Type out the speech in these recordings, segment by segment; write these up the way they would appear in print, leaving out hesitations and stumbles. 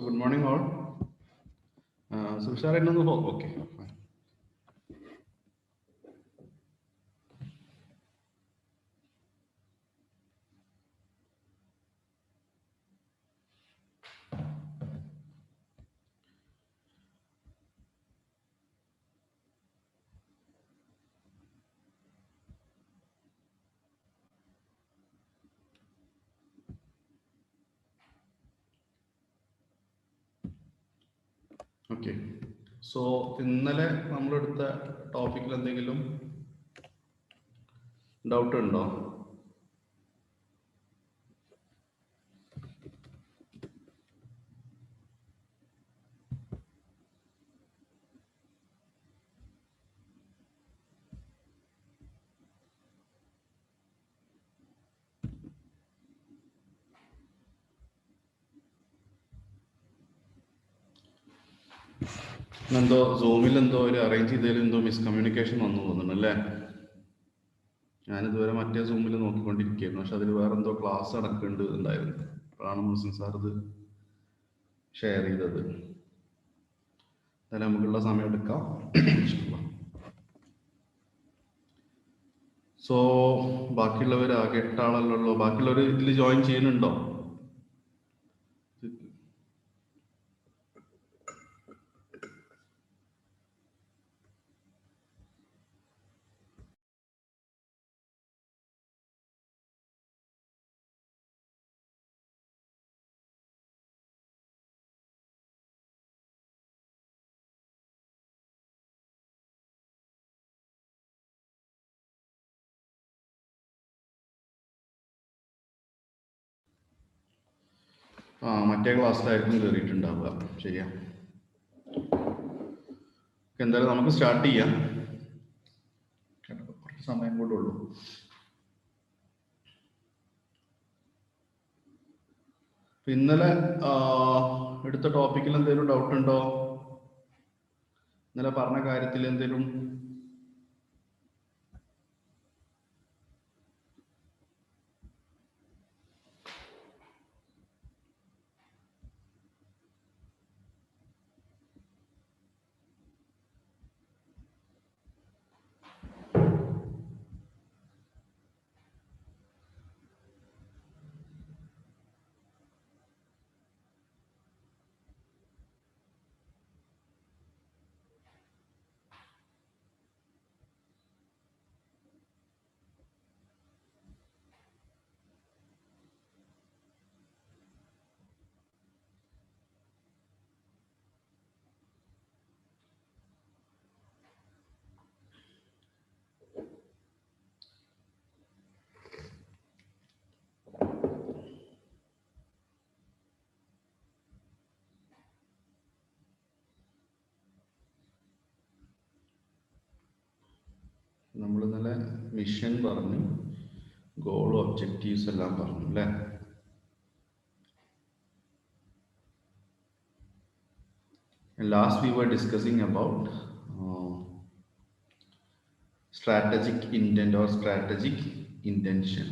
Good morning, all. So, shall I know the whole? Okay. Fine. Okay. So, ഇന്നലെ നമ്മളെടുത്ത ടോപ്പിക്കിൽ എന്തെങ്കിലും doubt ഉണ്ടോ? എന്തോ സൂമിൽ എന്തോ ഒരു അറേഞ്ച് ചെയ്തതിൽ എന്തോ മിസ്കമ്മ്യൂണിക്കേഷൻ വന്നു തോന്നുന്നു അല്ലേ? ഞാനിതുവരെ മറ്റേ സൂമിൽ നോക്കിക്കൊണ്ടിരിക്കുകയായിരുന്നു, പക്ഷെ അതിൽ വേറെ എന്തോ ക്ലാസ് നടക്കേണ്ടതുണ്ടായിരുന്നു. അപ്പോഴാണ് മുസ്ലിം സാർ ഇത് ഷെയർ ചെയ്തത്. എന്നാലും നമുക്കുള്ള സമയം എടുക്കാം. സോ ബാക്കിയുള്ളവർ ആകെ 8 ആളല്ലോ. ബാക്കിയുള്ളവർ ഇതിൽ ജോയിൻ ചെയ്യുന്നുണ്ടോ? മറ്റേ ക്ലാസ്സിലായിരിക്കും കയറിയിട്ടുണ്ടാവുക. ശരിയാ. എന്തായാലും നമുക്ക് സ്റ്റാർട്ട് ചെയ്യാം. കുറച്ച് സമയം കൂടെ ഉള്ളൂ. ഇന്നലെ എടുത്ത ടോപ്പിക്കിൽ എന്തെങ്കിലും ഡൗട്ട് ഉണ്ടോ? ഇന്നലെ പറഞ്ഞ കാര്യത്തിൽ എന്തെങ്കിലും നമ്മൾ ഇന്നലെ മിഷൻ പറഞ്ഞു, ഗോൾ ഒബ്ജക്റ്റീവ്സ് എല്ലാം പറഞ്ഞു അല്ലേ? Last we were discussing about strategic intent or strategic intention.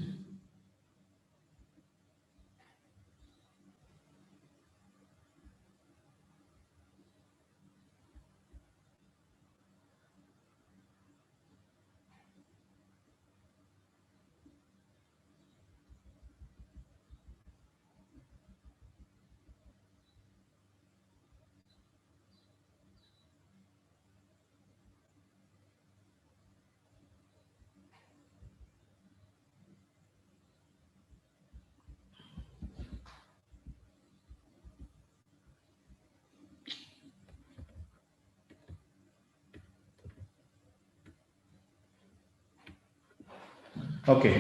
Okay.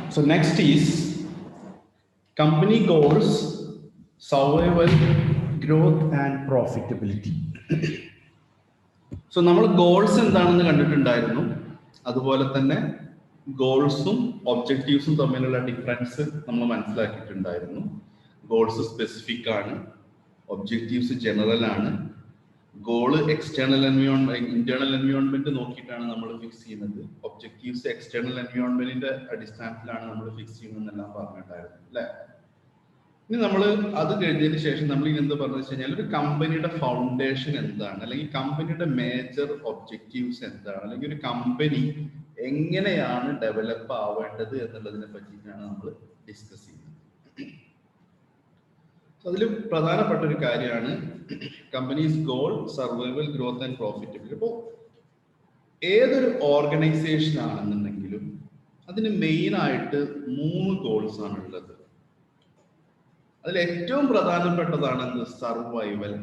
So next is company goals, survival, growth and profitability. So നമ്മൾ ഗോൾസ് എന്താണെന്ന് കണ്ടിട്ടുണ്ടായിരുന്നു. അതുപോലെ തന്നെ ഗോൾസും ഒബ്ജക്റ്റീവ്സും തമ്മിലുള്ള ഡിഫറൻസ് നമ്മൾ മനസ്സിലാക്കിയിട്ടുണ്ടായിരുന്നു. ഗോൾസ് സ്പെസിഫിക് ആണ്, ഒബ്ജക്റ്റീവ്സ് ജനറൽ ആണ്. Goal external environment, internal environment നോക്കിയിട്ടാണ് നമ്മൾ ഫിക്സ് ചെയ്യുന്നത്. ഒബ്ജക്റ്റീവ്സ് എക്സ്റ്റേണൽ എൻവയോൺമെന്റിന്റെ അടിസ്ഥാനത്തിലാണ് നമ്മൾ ഫിക്സ് ചെയ്യുന്നതെന്നെല്ലാം പറഞ്ഞിട്ടുണ്ടായിരുന്നു അല്ലെ. ഇനി നമ്മൾ അത് കഴിഞ്ഞതിന് ശേഷം നമ്മൾ ഇനി എന്ത് പറഞ്ഞു വെച്ച് കഴിഞ്ഞാൽ ഒരു കമ്പനിയുടെ ഫൗണ്ടേഷൻ എന്താണ്, അല്ലെങ്കിൽ കമ്പനിയുടെ മേജർ ഒബ്ജക്റ്റീവ്സ് എന്താണ്, അല്ലെങ്കിൽ ഒരു കമ്പനി എങ്ങനെയാണ് ഡെവലപ്പ് ആവേണ്ടത് എന്നുള്ളതിനെ പറ്റിയിട്ടാണ് നമ്മൾ ഡിസ്കസ് ചെയ്യുന്നത്. അതിൽ പ്രധാനപ്പെട്ട ഒരു കാര്യമാണ് companies goal, survival, growth and profitability. അപ്പോൾ ഏതൊരു ഓർഗനൈസേഷൻ ആണെന്നുണ്ടെങ്കിലും അതിന് മെയിൻ ആയിട്ട് 3 ഗോൾസ് ആണ് ഉള്ളത്. അതിൽ ഏറ്റവും പ്രധാനപ്പെട്ടതാണ് എന്ത്? സർവൈവൽ.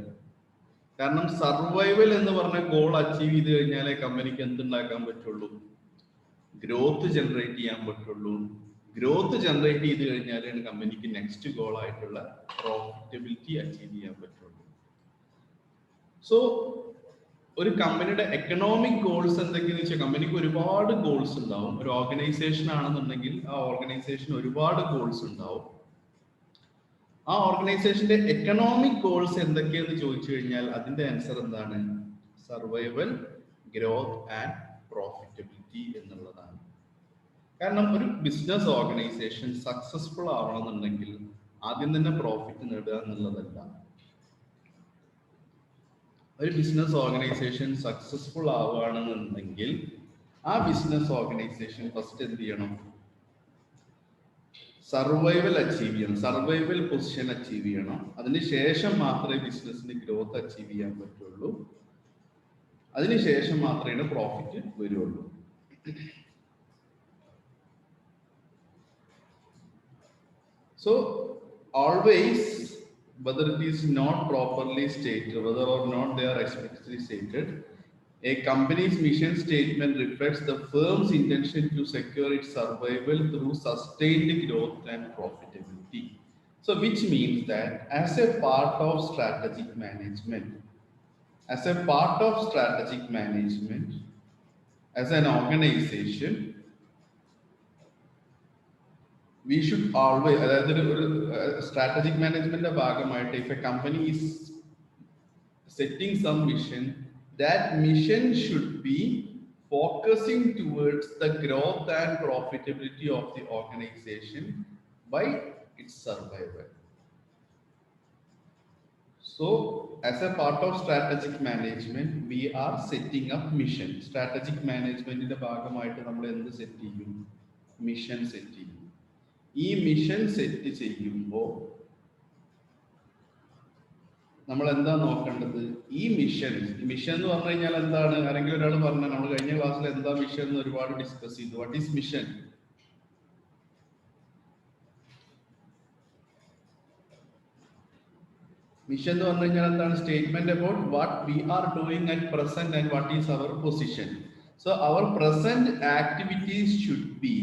കാരണം സർവൈവൽ എന്ന് പറഞ്ഞ ഗോൾ അച്ചീവ് ചെയ്ത് കഴിഞ്ഞാലേ കമ്പനിക്ക് എന്തുണ്ടാക്കാൻ പറ്റുള്ളൂ? ഗ്രോത്ത് ജനറേറ്റ് ചെയ്യാൻ പറ്റുള്ളൂ. ഗ്രോത്ത് ജനറേറ്റ് ചെയ്ത് കഴിഞ്ഞാലാണ് കമ്പനിക്ക് നെക്സ്റ്റ് ഗോൾ ആയിട്ടുള്ള പ്രോഫിറ്റബിലിറ്റി അച്ചീവ് ചെയ്യാൻ പറ്റുള്ളൂ. സോ ഒരു കമ്പനിയുടെ എക്കണോമിക് ഗോൾസ് എന്തൊക്കെയാന്ന് വെച്ചാൽ, കമ്പനിക്ക് ഒരുപാട് ഗോൾസ് ഉണ്ടാവും. ഒരു ഓർഗനൈസേഷൻ ആണെന്നുണ്ടെങ്കിൽ ആ ഓർഗനൈസേഷൻ ഒരുപാട് ഗോൾസ് ഉണ്ടാവും. ആ ഓർഗനൈസേഷന്റെ എക്കണോമിക് ഗോൾസ് എന്തൊക്കെയെന്ന് ചോദിച്ചു കഴിഞ്ഞാൽ അതിന്റെ ആൻസർ എന്താണ്? സർവൈവൽ, ഗ്രോത്ത് ആൻഡ് പ്രോഫിറ്റബിലിറ്റി എന്നുള്ളതാണ്. കാരണം ഒരു ബിസിനസ് ഓർഗനൈസേഷൻ സക്സസ്ഫുൾ ആവണമെന്നുണ്ടെങ്കിൽ ആദ്യം തന്നെ പ്രോഫിറ്റ് നേടുക എന്നുള്ളതല്ല. ഒരു ബിസിനസ് ഓർഗനൈസേഷൻ സക്സസ്ഫുൾ ആവുകയാണെന്നുണ്ടെങ്കിൽ ആ ബിസിനസ് ഓർഗനൈസേഷൻ ഫസ്റ്റ് എന്ത് ചെയ്യണം? സർവൈവൽ അച്ചീവ് ചെയ്യണം, സർവൈവൽ പൊസിഷൻ അച്ചീവ് ചെയ്യണം. അതിനുശേഷം മാത്രമേ ബിസിനസിന് ഗ്രോത്ത് അച്ചീവ് ചെയ്യാൻ പറ്റുള്ളൂ. അതിനുശേഷം മാത്രമേ പ്രോഫിറ്റ് വരുള്ളൂ. So always, whether it is not properly stated, whether or not they are explicitly stated, a company's mission statement reflects the firm's intention to secure its survival through sustained growth and profitability. So which means that as a part of strategic management, as an organization, we should always, strategic management ഭാഗമായിട്ട്, if a company is setting some mission, that mission should be focusing towards the growth and profitability of the organization by its survival. So as a part of strategic management, we are setting up mission. Strategic management ന്റെ ഭാഗമായിട്ട് നമ്മൾ എന്ത് set ചെയ്യും? Mission set ചെയ്യും. ഈ mission set ചെയ്യുമ്പോൾ നമ്മൾ എന്താ നോക്കേണ്ടത്? ഈ മിഷൻ എന്ന് പറഞ്ഞു കഴിഞ്ഞാൽ എന്താണ്? ആരെങ്കിലും ഒരാൾ പറഞ്ഞാൽ, നമ്മൾ കഴിഞ്ഞ ക്ലാസ്സിൽ എന്താ മിഷൻ എന്ന് ഒരുപാട് ഡിസ്കസ് ചെയ്തു. What is mission? മിഷൻ എന്ന് പറഞ്ഞു കഴിഞ്ഞാൽ എന്താണ്? Statement about what we are doing at present and what is our position. So our present activities should be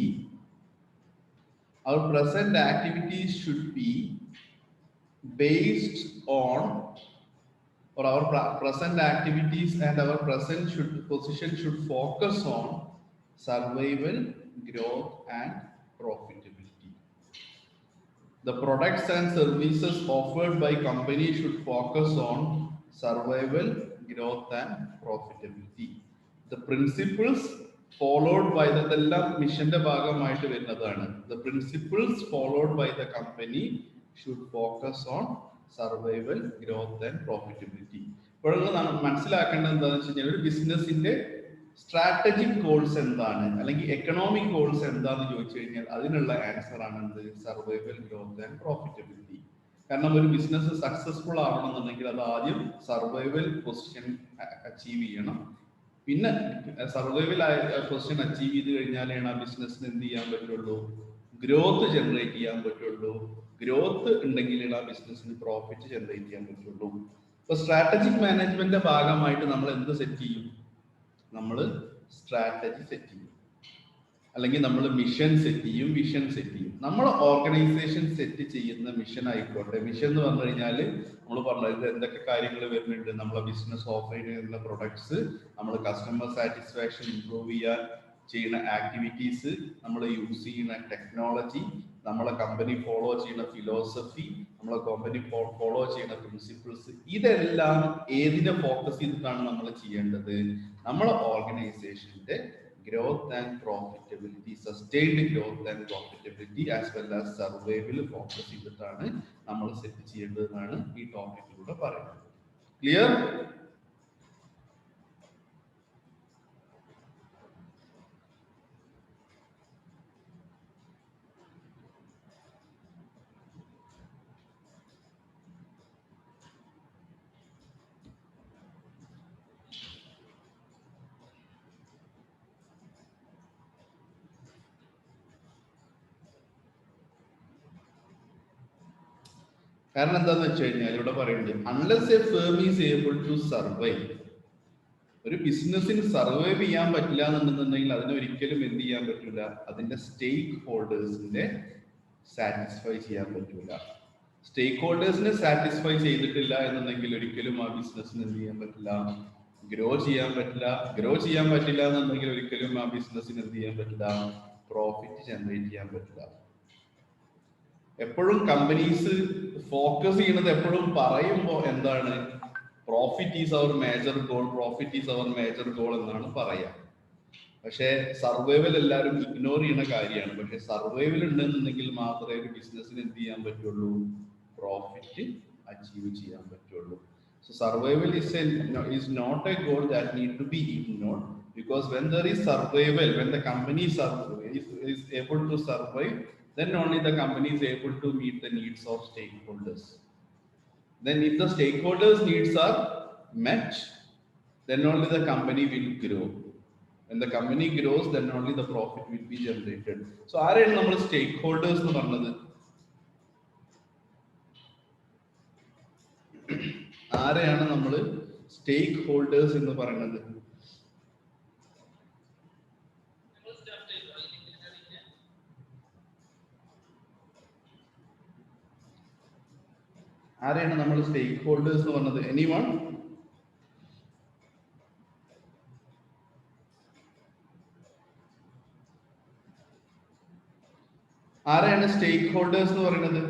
based on, or our present activities and our present position should focus on survival, growth and profitability. The products and services offered by company should focus on survival, growth and profitability. The principles followed by ഇതെല്ലാം മിഷന്റെ ഭാഗമായിട്ട് വരുന്നതാണ്. The principles followed by the company should focus on survival, growth and profitability. ഇപ്പോൾ നമ്മൾ മനസ്സിലാക്കേണ്ടത് എന്താണെന്ന് വെച്ച് കഴിഞ്ഞാൽ, ഒരു ബിസിനസിന്റെ സ്ട്രാറ്റജിക് ഗോൾസ് എന്താണ്, അല്ലെങ്കിൽ എക്കണോമിക് ഗോൾസ് എന്താണെന്ന് ചോദിച്ചു കഴിഞ്ഞാൽ അതിനുള്ള ആൻസർ ആണ് എന്ത്? Survival, growth and profitability. കാരണം ഒരു ബിസിനസ് സക്സസ്ഫുൾ ആവണമെന്നുണ്ടെങ്കിൽ അത് ആദ്യം സർവൈവൽ പൊസിഷൻ അച്ചീവ് ചെയ്യണം. പിന്നെ സർവൈവൽ പൊസിഷൻ അച്ചീവ് ചെയ്ത് കഴിഞ്ഞാലാണ് ആ ബിസിനസ്സിന് എന്ത് ചെയ്യാൻ പറ്റുള്ളൂ? ഗ്രോത്ത് ജനറേറ്റ് ചെയ്യാൻ പറ്റുള്ളൂ. ഗ്രോത്ത് ഉണ്ടെങ്കിലാണ് ആ ബിസിനസ്സിന് പ്രോഫിറ്റ് ജനറേറ്റ് ചെയ്യാൻ പറ്റുള്ളൂ. ഇപ്പൊ സ്ട്രാറ്റജിക് മാനേജ്മെന്റിന്റെ ഭാഗമായിട്ട് നമ്മൾ എന്ത് സെറ്റ് ചെയ്യും? നമ്മൾ സ്ട്രാറ്റജി സെറ്റ് ചെയ്യും, അല്ലെങ്കിൽ നമ്മൾ മിഷൻ സെറ്റ് ചെയ്യും, വിഷൻ സെറ്റ് ചെയ്യും. നമ്മൾ ഓർഗനൈസേഷൻ സെറ്റ് ചെയ്യുന്ന മിഷൻ ആയിക്കോട്ടെ. മിഷൻ എന്ന് പറഞ്ഞു കഴിഞ്ഞാൽ നമ്മൾ പറഞ്ഞത് എന്തൊക്കെ കാര്യങ്ങൾ വരുന്നുണ്ട്? നമ്മളെ ബിസിനസ് ഓഫർ ചെയ്യുന്ന പ്രൊഡക്ട്സ്, നമ്മൾ കസ്റ്റമർ സാറ്റിസ്ഫാക്ഷൻ ഇംപ്രൂവ് ചെയ്യാൻ, ചെയ്യുന്ന ആക്ടിവിറ്റീസ്, നമ്മൾ യൂസ് ചെയ്യുന്ന ടെക്നോളജി, നമ്മളെ കമ്പനി ഫോളോ ചെയ്യുന്ന ഫിലോസഫി, നമ്മളെ കമ്പനി ഫോളോ ചെയ്യുന്ന പ്രിൻസിപ്പിൾസ്, ഇതെല്ലാം ഏതിനെ ഫോക്കസ് ചെയ്തിട്ടാണ് നമ്മൾ ചെയ്യേണ്ടത്? നമ്മളെ ഓർഗനൈസേഷന്റെ growth and profitability, sustained growth and profitability as well as survival focus ചെയ്തിട്ടാണ് നമ്മൾ സെറ്റ് ചെയ്യേണ്ടതെന്നാണ് ഈ ടോപ്പിക്കിലൂടെ പറയുന്നത്. ക്ലിയർ? കാരണം എന്താന്ന് വെച്ച് കഴിഞ്ഞാൽ ഇവിടെ പറയുന്നത് unless a firm is able to survive, ഒരു ബിസിനസ്സിന് സർവൈവ് ചെയ്യാൻ പറ്റില്ല എന്നുണ്ടെന്നുണ്ടെങ്കിൽ അതിനെ ഒരിക്കലും എന്ത് ചെയ്യാൻ പറ്റില്ല, അതിന്റെ സ്റ്റേക്ക് ഹോൾഡേഴ്സിനെ സാറ്റിസ്ഫൈ ചെയ്യാൻ പറ്റില്ല. സ്റ്റേക്ക് ഹോൾഡേഴ്സിനെ സാറ്റിസ്ഫൈ ചെയ്തിട്ടില്ല എന്നുണ്ടെങ്കിൽ ഒരിക്കലും ആ ബിസിനസ്സിന് എന്ത് ചെയ്യാൻ പറ്റില്ല, ഗ്രോ ചെയ്യാൻ പറ്റില്ല. ഗ്രോ ചെയ്യാൻ പറ്റില്ല എന്നുണ്ടെങ്കിൽ ഒരിക്കലും ആ ബിസിനസ്സിന് എന്ത് ചെയ്യാൻ പറ്റില്ല, പ്രോഫിറ്റ് ജനറേറ്റ് ചെയ്യാൻ പറ്റില്ല. എപ്പോഴും കമ്പനീസ് ഫോക്കസ് ചെയ്യുന്നത് എപ്പോഴും പറയുമ്പോൾ എന്താണ്, profit is our major goal, profit is our major goal എന്നാണ് പറയാ. പക്ഷെ സർവൈവൽ എല്ലാവരും ഇഗ്നോർ ചെയ്യുന്ന കാര്യമാണ്. പക്ഷെ സർവൈവൽ ഉണ്ടെന്നുണ്ടെങ്കിൽ മാത്രമേ ഒരു ബിസിനസ്സിന് എന്ത് ചെയ്യാൻ പറ്റുള്ളൂ, പ്രോഫിറ്റ് അച്ചീവ് ചെയ്യാൻ പറ്റുള്ളൂ. So survival is not a goal that need to be ignored, because when there is survival, when the company is able to survive, then only the company is able to meet the needs of stakeholders. Then if the stakeholders needs are met, then only the company will grow. When the company grows, then only the profit will be generated. So ആരെയാണ് നമ്മൾ stakeholders എന്ന് പറഞ്ഞത്? ആരെയാണ് നമ്മൾ സ്റ്റേക്ക് holders എന്ന് പറയുന്നത്? ആരെയാണ് നമ്മൾ സ്റ്റേക്ക് ഹോൾഡേഴ്സ് എന്ന് പറഞ്ഞത്? എനിവൺ? ആരെയാണ് സ്റ്റേക്ക് ഹോൾഡേഴ്സ് എന്ന് പറയുന്നത്?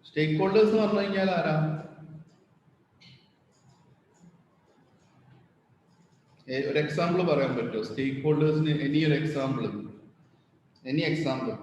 സ്റ്റേക്ക് ഹോൾഡേഴ്സ് എന്ന് പറഞ്ഞു കഴിഞ്ഞാൽ ആരാ? ഒരു എക്സാമ്പിൾ പറയാൻ പറ്റുമോ സ്റ്റേക്ക് ഹോൾഡേഴ്സിന്? എനി ഒരു എക്സാമ്പിൾ, എനി എക്സാമ്പിൾ?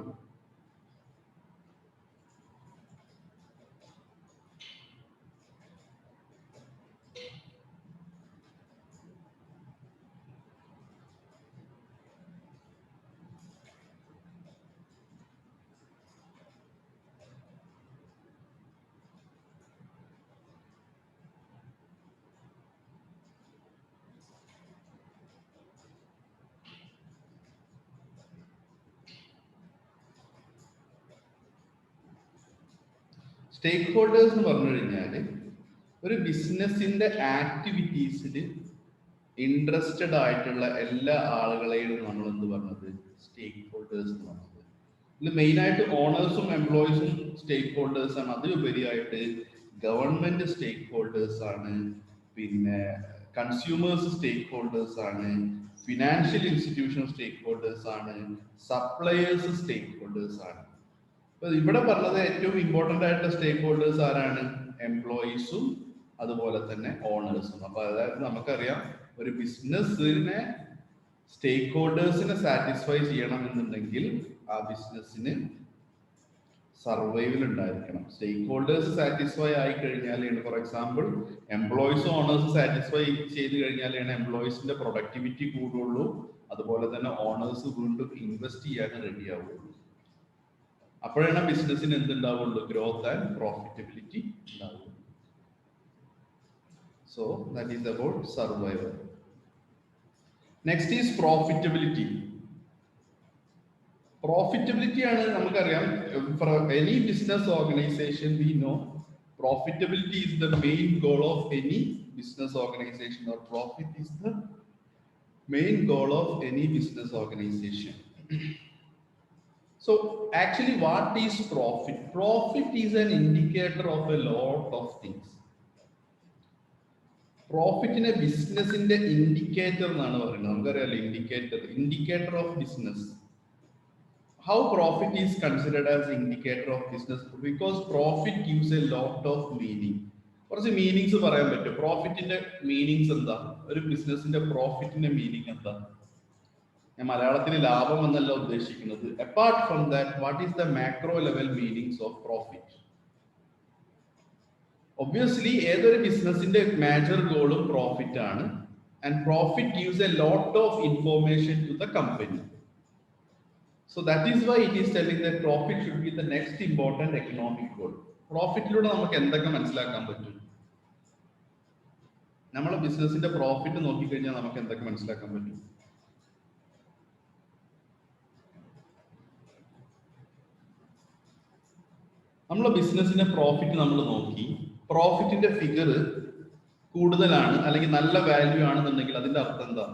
സ്റ്റേക്ക് ഹോൾഡേഴ്സ് എന്ന് പറഞ്ഞു കഴിഞ്ഞാൽ ഒരു ബിസിനസിന്റെ ആക്ടിവിറ്റീസിൽ ഇൻട്രസ്റ്റഡ് ആയിട്ടുള്ള എല്ലാ ആളുകളെയും നമ്മൾ എന്ത് പറഞ്ഞത്, സ്റ്റേക്ക് ഹോൾഡേഴ്സ് എന്ന് പറഞ്ഞത്. ഇതിൽ മെയിൻ ആയിട്ട് ഓണേഴ്സും എംപ്ലോയീസും സ്റ്റേക്ക് ഹോൾഡേഴ്സ് ആണ്. അതിലുപരിയായിട്ട് ഗവൺമെന്റ് സ്റ്റേക്ക് ഹോൾഡേഴ്സ് ആണ്, പിന്നെ കൺസ്യൂമേഴ്സ് സ്റ്റേക്ക് ഹോൾഡേഴ്സ് ആണ്, ഫിനാൻഷ്യൽ ഇൻസ്റ്റിറ്റ്യൂഷൻ സ്റ്റേക്ക് ഹോൾഡേഴ്സ് ആണ്, സപ്ലയേഴ്സ് സ്റ്റേക്ക് ഹോൾഡേഴ്സ് ആണ്. അപ്പൊ ഇവിടെ പറഞ്ഞത് ഏറ്റവും ഇമ്പോർട്ടന്റ് ആയിട്ടുള്ള സ്റ്റേക്ക് ഹോൾഡേഴ്സ് ആരാണ്? എംപ്ലോയീസും അതുപോലെ തന്നെ ഓണേഴ്സും. അപ്പൊ അതായത് നമുക്കറിയാം ഒരു ബിസിനസ്സിനെ സ്റ്റേക്ക് ഹോൾഡേഴ്സിനെ സാറ്റിസ്ഫൈ ചെയ്യണം എന്നുണ്ടെങ്കിൽ ആ ബിസിനസ്സിന് സർവൈവൽ ഉണ്ടായിരിക്കണം. സ്റ്റേക്ക് ഹോൾഡേഴ്സ് സാറ്റിസ്ഫൈ ആയി കഴിഞ്ഞാലാണ്, ഫോർ എക്സാമ്പിൾ എംപ്ലോയീസും ഓണേഴ്സ് സാറ്റിസ്ഫൈ ചെയ്ത് കഴിഞ്ഞാലാണ് എംപ്ലോയീസിന്റെ പ്രൊഡക്ടിവിറ്റി കൂടുള്ളൂ, അതുപോലെ തന്നെ ഓണേഴ്സ് വീണ്ടും ഇൻവെസ്റ്റ് ചെയ്യാൻ റെഡി ആവുള്ളൂ. അപ്പോഴാണ് ബിസിനസ്സിന് എന്തുണ്ടാവുള്ളൂ, ഗ്രോത്ത് ആൻഡ് പ്രോഫിറ്റബിലിറ്റി ഉണ്ടാവുള്ളൂ. So that is about survival. Next is profitability. Profitability ആണ് നമുക്കറിയാം, for any business organisation we know profitability is the main goal of any business organisation, or profit is the main goal of any business organisation. So actually what is profit? Profit is an indicator of a lot of things. പ്രോഫിറ്റിനെ ബിസിനസിന്റെ indicator എന്നാണ് പറയുന്നത്. നമുക്കറിയാലോ indicator of business. How profit is considered as indicator of business? Because profit gives a lot of meaning. കുറച്ച് meanings പറയാൻ പറ്റും. പ്രോഫിറ്റിന്റെ meanings എന്താ? ഒരു ബിസിനസിന്റെ പ്രോഫിറ്റിന്റെ മീനിങ് എന്താ? ഞാൻ മലയാളത്തിൽ ലാഭം എന്നല്ല ഉദ്ദേശിക്കുന്നത്. Apart from that, what is the macro level meanings of profit? Obviously ഏതൊരു ബിസിനസിന്റെ മേജർ ഗോളും പ്രോഫിറ്റ് ആണ്. And profit gives a lot of information to the company. So that is why it is telling that profit should be the next important economic goal. പ്രോഫിറ്റിലൂടെ നമുക്ക് എന്തൊക്കെ മനസ്സിലാക്കാൻ പറ്റും? നമ്മളെ ബിസിനസിന്റെ പ്രോഫിറ്റ് നോക്കിക്കഴിഞ്ഞാൽ നമുക്ക് എന്തൊക്കെ മനസ്സിലാക്കാൻ പറ്റും? നമ്മളെ ബിസിനസിന്റെ പ്രോഫിറ്റ് നമ്മൾ നോക്കി, പ്രോഫിറ്റിന്റെ ഫിഗർ കൂടുതലാണ് അല്ലെങ്കിൽ നല്ല വാല്യൂ ആണെന്നുണ്ടെങ്കിൽ അതിന്റെ അർത്ഥം എന്താ?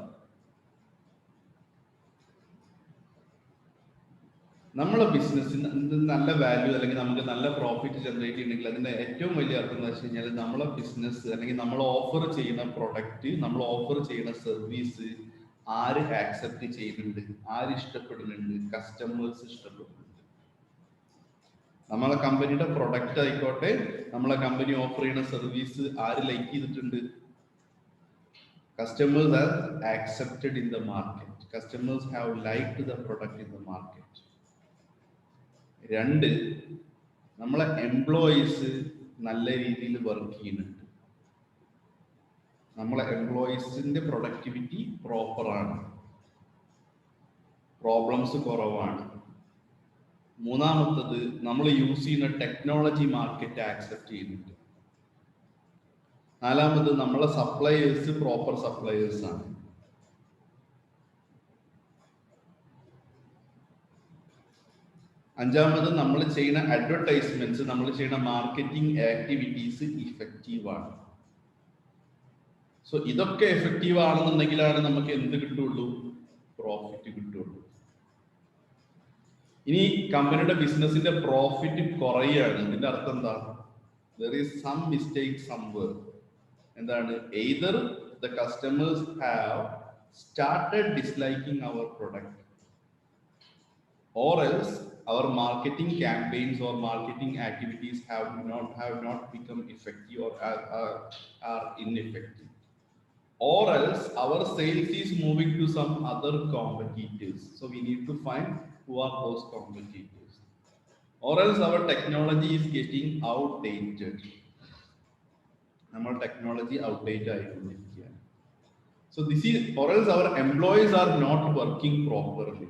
നമ്മളെ ബിസിനസ്സിന് നല്ല വാല്യൂ അല്ലെങ്കിൽ നമുക്ക് നല്ല പ്രോഫിറ്റ് ജനറേറ്റ് ചെയ്യണമെങ്കിൽ അതിന്റെ ഏറ്റവും വലിയ അർത്ഥം എന്താ വെച്ച് കഴിഞ്ഞാൽ നമ്മളെ ബിസിനസ് അല്ലെങ്കിൽ നമ്മൾ ഓഫർ ചെയ്യുന്ന പ്രൊഡക്റ്റ്, നമ്മൾ ഓഫർ ചെയ്യുന്ന സർവീസ് ആര് ആക്സെപ്റ്റ് ചെയ്യുന്നുണ്ട്, ആര് ഇഷ്ടപ്പെടുന്നുണ്ട്, കസ്റ്റമേഴ്സ് ഇഷ്ടപ്പെടുന്നുണ്ട്. നമ്മളെ കമ്പനിയുടെ പ്രൊഡക്റ്റ് ആയിക്കോട്ടെ, നമ്മളെ കമ്പനി ഓഫർ ചെയ്യുന്ന സർവീസ് ആര് ലൈക്ക് ചെയ്തിട്ടുണ്ട്? Customers have accepted in the market. Customers have liked the product in the market. രണ്ട്, നമ്മളെ എംപ്ലോയീസ് നല്ല രീതിയിൽ വർക്ക് ചെയ്യുന്നുണ്ട്. നമ്മളെ എംപ്ലോയീസിന്റെ പ്രൊഡക്ടിവിറ്റി പ്രോപ്പറാണ്, പ്രോബ്ലംസ് കുറവാണ്. മൂന്നാമത്തത്, നമ്മൾ യൂസ് ചെയ്യുന്ന ടെക്നോളജി മാർക്കറ്റ് ആക്സെപ്റ്റ് ചെയ്യുന്നുണ്ട്. നാലാമത്, നമ്മളെ സപ്ലയേഴ്സ് പ്രോപ്പർ സപ്ലയേഴ്സ് ആണ്. അഞ്ചാമത്, നമ്മൾ ചെയ്യുന്ന അഡ്വർടൈസ്മെന്റ്സ്, നമ്മൾ ചെയ്യുന്ന മാർക്കറ്റിംഗ് ആക്ടിവിറ്റീസ് ഇഫക്റ്റീവ് ആണ്. സോ ഇതൊക്കെ എഫക്റ്റീവ് ആണെന്നുണ്ടെങ്കിലാണ് നമുക്ക് എന്ത് കിട്ടുള്ളൂ? പ്രോഫിറ്റ് കിട്ടുള്ളൂ. ഇനി കമ്പനിയുടെ ബിസിനസിന്റെ പ്രോഫിറ്റ് കുറയാണ്, ഇതിന്റെ അർത്ഥം എന്താ? there is some mistake somewhere. എന്താണ്? either the customers have started disliking our product, or else our marketing campaigns or marketing activities have not become effective or are ineffective, or else our sales is moving to some other competitors. So we need to find who are those competitors, or else our technology is getting outdated. Our technology outdated ആയിക്കൊണ്ടിരിക്കുകയാണ്. So this is, or else our employees are not working properly,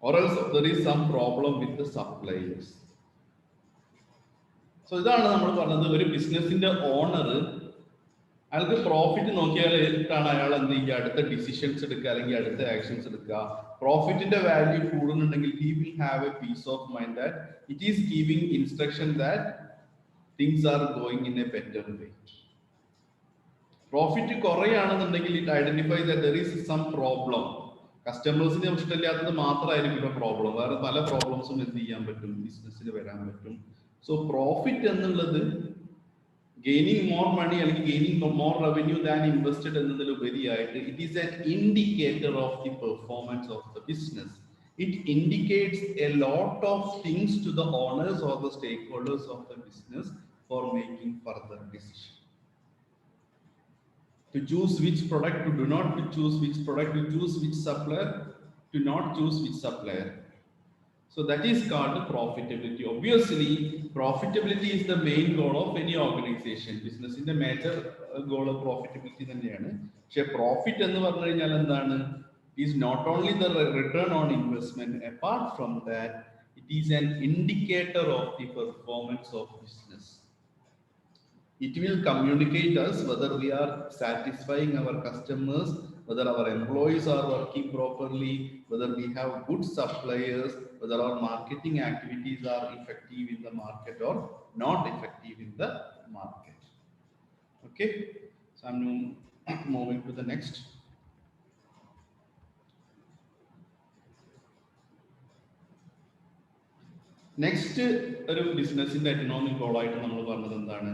or else there is some problem with the suppliers. So ഇതാണ് നമ്മൾ പറഞ്ഞത്, ഒരു ബിസിനസിന്റെ owner അയാൾക്ക് profit നോക്കിയാലാണ് അയാൾ എന്ത് ചെയ്യുക? അടുത്ത ഡിസിഷൻസ് എടുക്കുക അല്ലെങ്കിൽ അടുത്ത ആക്ഷൻസ് എടുക്കുക. പ്രോഫിറ്റിന്റെ value കൂടുന്നുണ്ടെങ്കിൽ he will have a peace of mind that it is giving instruction that things are going in a better way. Profit കുറയാണെന്നുണ്ടെങ്കിൽ it identifies that there is some problem. കസ്റ്റമേഴ്സിന് ഇഷ്ടമില്ലാത്തത് മാത്രമായിരിക്കും problem, വേറെ പല പ്രോബ്ലംസും എന്ത് ചെയ്യാൻ പറ്റും? ബിസിനസ്സിൽ വരാൻ പറ്റും. സോ പ്രോഫിറ്റ് എന്നുള്ളത് ഗെയിനിങ് മോർ മണി അല്ലെങ്കിൽ gaining more revenue than invested എന്നതിലുപരിയായിട്ട് it is an indicator of the performance of the business. It indicates a lot of things to the owners or the stakeholders of the business for making further decision. To choose which product, to do not to choose which product, to choose which supplier, to not choose which supplier. So that is called profitability. Obviously, profitability is the main goal of any organization. Business in the major goal of profitability തന്നെയാണ്. പക്ഷേ profit എന്ന് പറഞ്ഞു കഴിഞ്ഞാൽ എന്താണ്? Is not only the return on investment. Apart from that, it is an indicator of the performance of business. It will communicate us whether we are satisfying our customers, whether our employees are working properly, whether we have good suppliers, whether our marketing activities are effective in the market or not effective in the market. Okay, so I'm moving to the next. Next ഒരു ബിസിനസിന്റെ economic goal ആയിട്ട് നമ്മൾ പറഞ്ഞത് എന്താണ്?